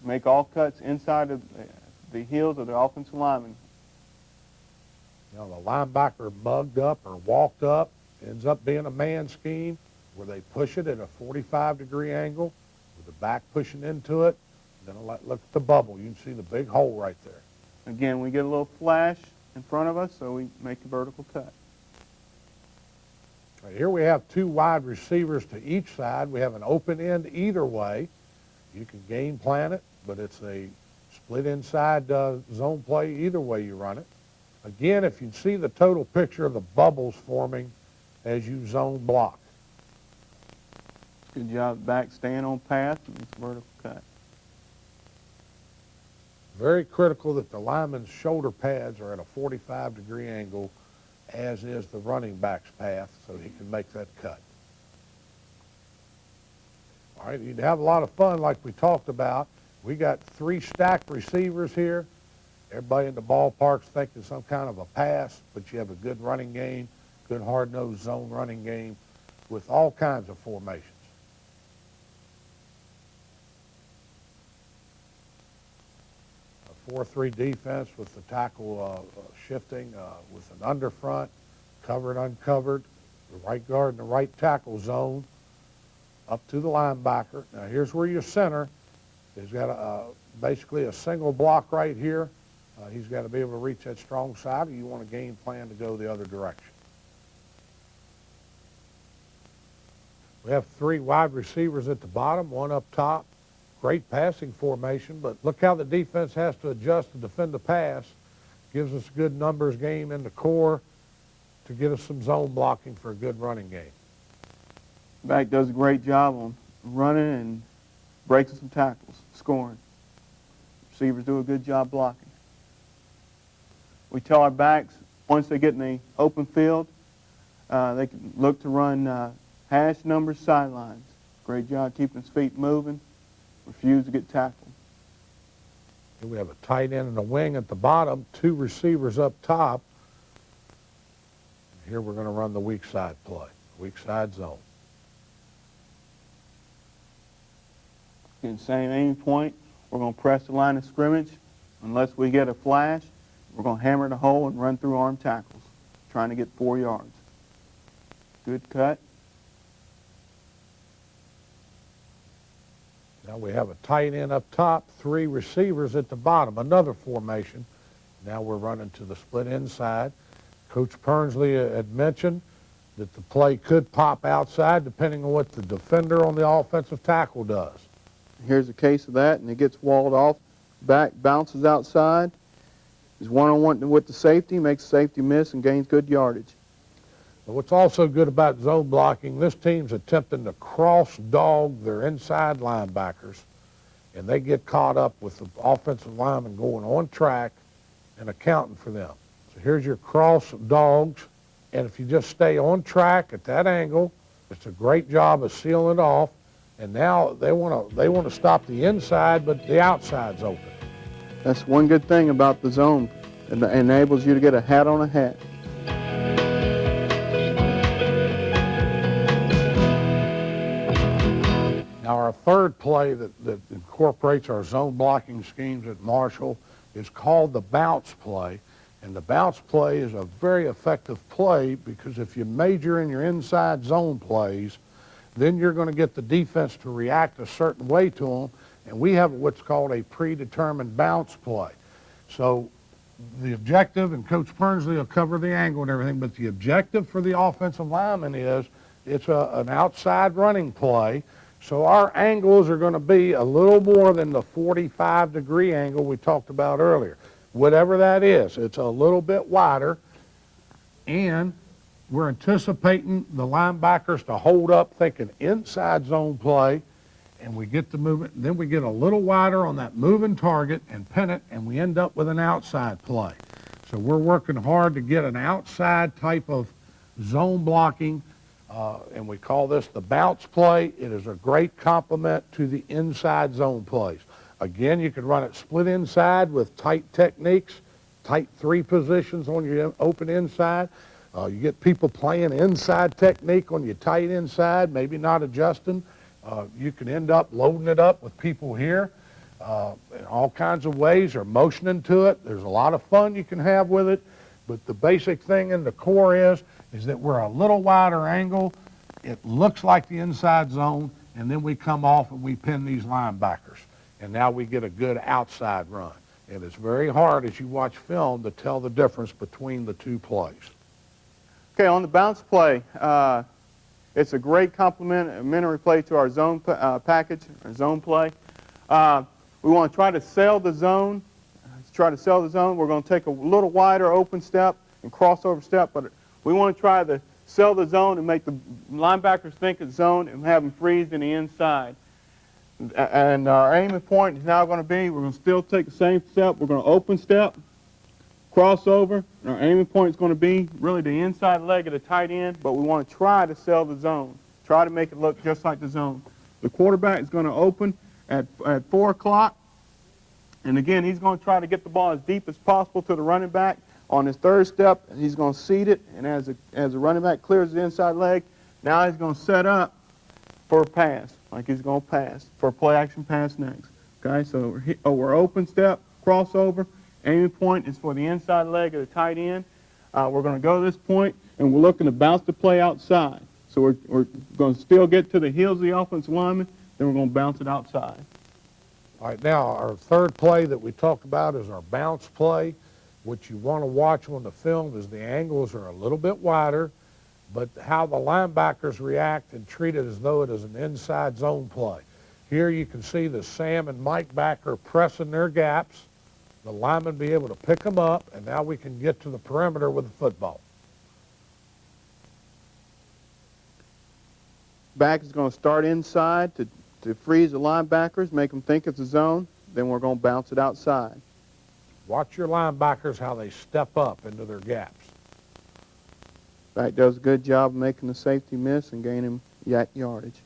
Make all cuts inside of the heels of the offensive lineman. You know, the linebacker mugged up or walked up, ends up being a man scheme where they push it at a 45-degree angle with the back pushing into it. Then look at the bubble. You can see the big hole right there. Again, we get a little flash in front of us, so we make a vertical cut. Right here we have 2 wide receivers to each side. We have an open end either way. You can game plan it, but it's a split inside zone play either way you run it. Again, if you see the total picture of the bubbles forming as you zone block. Good job back staying on path and it's vertical cut. Very critical that the lineman's shoulder pads are at a 45-degree angle, as is the running back's path, so he can make that cut. All right, you'd have a lot of fun like we talked about. We got 3 stacked receivers here. Everybody in the ballpark's thinking some kind of a pass, but you have a good running game, good hard-nosed zone running game with all kinds of formations. A 4-3 defense with the tackle shifting with an underfront, covered, uncovered, the right guard and the right tackle zone up to the linebacker. Now here's where your center has got basically a single block right here. He's got to be able to reach that strong side, or you want a game plan to go the other direction. We have 3 wide receivers at the bottom, 1 up top. Great passing formation, but look how the defense has to adjust to defend the pass. Gives us a good numbers game in the core to get us some zone blocking for a good running game. Back does a great job on running and breaking some tackles, scoring. Receivers do a good job blocking. We tell our backs, once they get in the open field, they can look to run hash numbers sidelines. Great job keeping his feet moving. Refuse to get tackled. Here we have a tight end and a wing at the bottom, 2 receivers up top. Here we're going to run the weak side play, weak side zone. Again, same aim point. We're going to press the line of scrimmage. Unless we get a flash, we're going to hammer the hole and run through arm tackles, trying to get 4 yards. Good cut. Now we have a tight end up top, 3 receivers at the bottom, another formation. Now we're running to the split inside. Coach Pernsley had mentioned that the play could pop outside depending on what the defender on the offensive tackle does. Here's a case of that, and it gets walled off. Back bounces outside. Is one-on-one with the safety, makes the safety miss, and gains good yardage. But what's also good about zone blocking, this team's attempting to cross-dog their inside linebackers, and they get caught up with the offensive lineman going on track and accounting for them. So here's your cross dogs, and if you just stay on track at that angle, it's a great job of sealing it off. And now they want to stop the inside, but the outside's open. That's one good thing about the zone. It enables you to get a hat on a hat. Now our third play that incorporates our zone blocking schemes at Marshall is called the bounce play. And the bounce play is a very effective play because if you major in your inside zone plays, then you're going to get the defense to react a certain way to them. And we have what's called a predetermined bounce play. So the objective, and Coach Pernsley will cover the angle and everything, but the objective for the offensive lineman is it's an outside running play. So our angles are going to be a little more than the 45-degree angle we talked about earlier. Whatever that is, it's a little bit wider, and we're anticipating the linebackers to hold up thinking inside zone play, and we get the movement. Then we get a little wider on that moving target and pin it, and we end up with an outside play. So we're working hard to get an outside type of zone blocking, and we call this the bounce play. It is a great complement to the inside zone plays. Again, you can run it split inside with tight techniques, tight 3 positions on your open inside. You get people playing inside technique on your tight inside, maybe not adjusting. You can end up loading it up with people here in all kinds of ways, or motioning to it. There's a lot of fun you can have with it, but the basic thing in the core is that we're a little wider angle. It looks like the inside zone, and then we come off and we pin these linebackers. And now we get a good outside run. And it's very hard as you watch film to tell the difference between the 2 plays. Okay, on the bounce play, it's a great complementary play to our zone package, our zone play. We want to try to sail the zone. We're going to take a little wider open step and crossover step, but we want to try to sail the zone and make the linebackers think it's zone and have them freeze in the inside. And our aiming point is now going to be, we're going to still take the same step. We're going to open step, crossover, and our aiming point is going to be really the inside leg of the tight end, but we want to try to sail the zone, try to make it look just like the zone. The quarterback is going to open at 4 o'clock, and again, he's going to try to get the ball as deep as possible to the running back. On his 3rd step, he's going to seed it, and as the running back clears the inside leg, now he's going to set up for a pass, like he's going to pass, for a play-action pass next. Okay, so we're open step, crossover. Aiming point is for the inside leg of the tight end. We're going to go to this point, and we're looking to bounce the play outside. So we're going to still get to the heels of the offensive lineman, then we're going to bounce it outside. All right, now our 3rd play that we talked about is our bounce play. What you want to watch on the film is the angles are a little bit wider. but how the linebackers react and treat it as though it is an inside zone play. Here you can see the Sam and Mike backer pressing their gaps. The linemen be able to pick them up, and now we can get to the perimeter with the football. Back is going to start inside to freeze the linebackers, make them think it's a zone. Then we're going to bounce it outside. Watch your linebackers how they step up into their gaps. Back does a good job of making the safety miss and gaining yardage.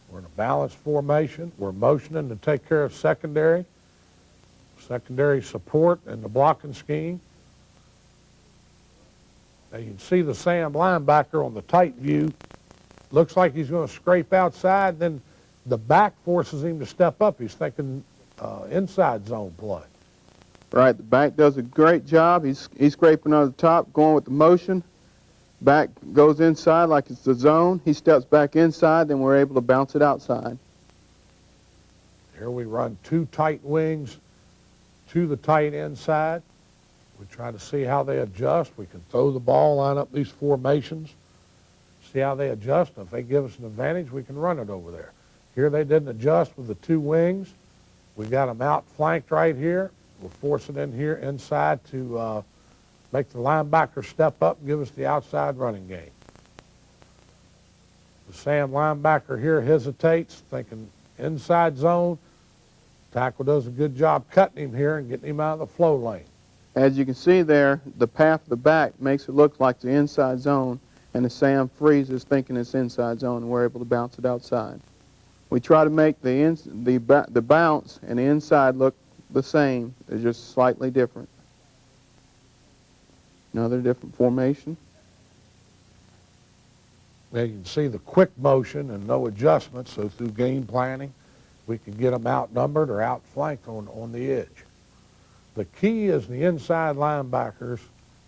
We're in a balanced formation. We're motioning to take care of secondary support and the blocking scheme. Now you can see the Sam linebacker on the tight view. Looks like he's going to scrape outside, then the back forces him to step up. He's thinking inside zone play. Right, the back does a great job. He's scraping on the top, going with the motion. Back goes inside like it's the zone. He steps back inside, then we're able to bounce it outside. Here we run two tight wings to the tight inside. We try to see how they adjust. We can throw the ball, line up these formations, see how they adjust. If they give us an advantage, we can run it over there. Here they didn't adjust with the two wings. We got them out flanked right here. We'll force it in here inside to make the linebacker step up and give us the outside running game. The Sam linebacker here hesitates, thinking inside zone. Tackle does a good job cutting him here and getting him out of the flow lane. As you can see there, the path of the back makes it look like the inside zone, and the Sam freezes thinking it's inside zone, and we're able to bounce it outside. We try to make the bounce and the inside look the same. They're just slightly different. Another different formation. Now you can see the quick motion and no adjustment, so through game planning, we can get them outnumbered or outflanked on the edge. The key is the inside linebackers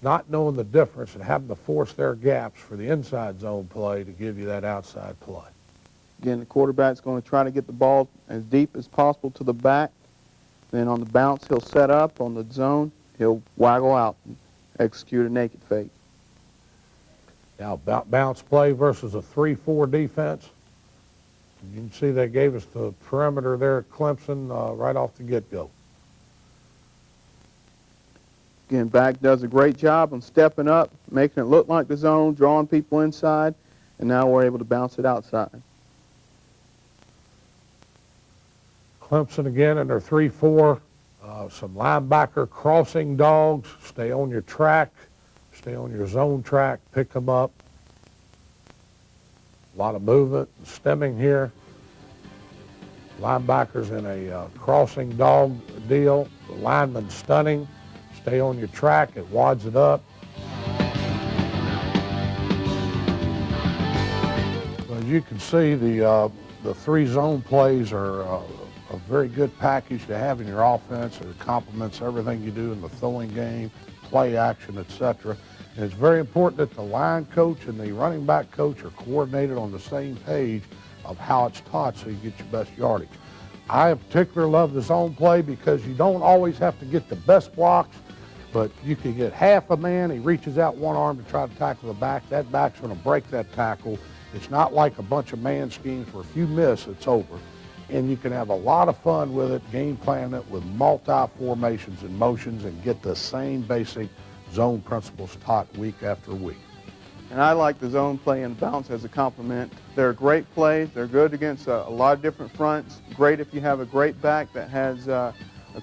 not knowing the difference and having to force their gaps for the inside zone play to give you that outside play. Again, the quarterback's going to try to get the ball as deep as possible to the back. Then on the bounce, he'll set up. On the zone, he'll waggle out and execute a naked fake. Now, bounce play versus a 3-4 defense. You can see they gave us the perimeter there at Clemson right off the get-go. Again, back does a great job on stepping up, making it look like the zone, drawing people inside, and now we're able to bounce it outside. Clemson again in their 3-4. Some linebacker crossing dogs. Stay on your track. Stay on your zone track. Pick them up. A lot of movement and stemming here. Linebackers in a crossing dog deal. The lineman stunning. Stay on your track. It wads it up. As you can see, the three zone plays are a very good package to have in your offense. It complements everything you do in the throwing game, play action, etc. And it's very important that the line coach and the running back coach are coordinated on the same page of how it's taught so you get your best yardage. I in particular love the zone play because you don't always have to get the best blocks, but you can get half a man. He reaches out one arm to try to tackle the back. That back's going to break that tackle. It's not like a bunch of man schemes where if you miss, it's over. And you can have a lot of fun with it, game plan it with multi-formations and motions and get the same basic zone principles taught week after week. And I like the zone play and bounce as a complement. They're great plays. They're good against a lot of different fronts. Great if you have a great back that has a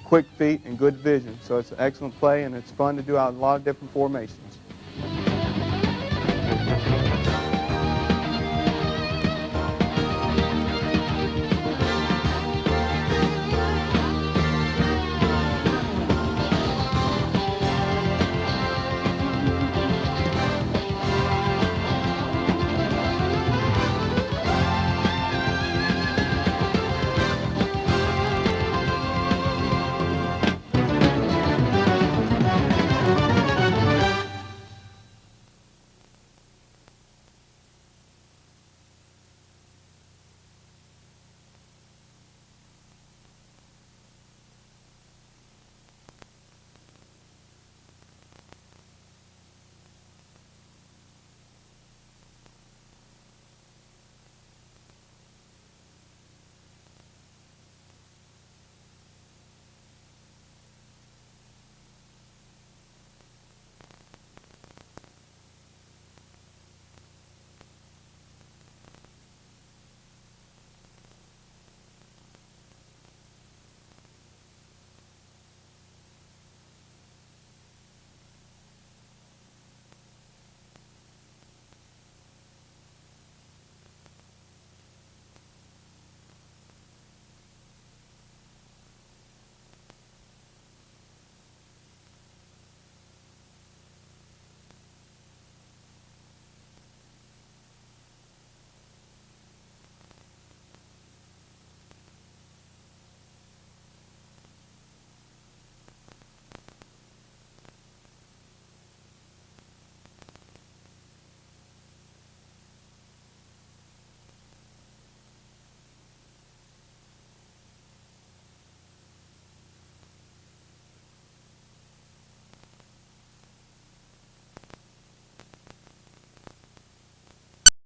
quick feet and good vision. So it's an excellent play, and it's fun to do out in a lot of different formations.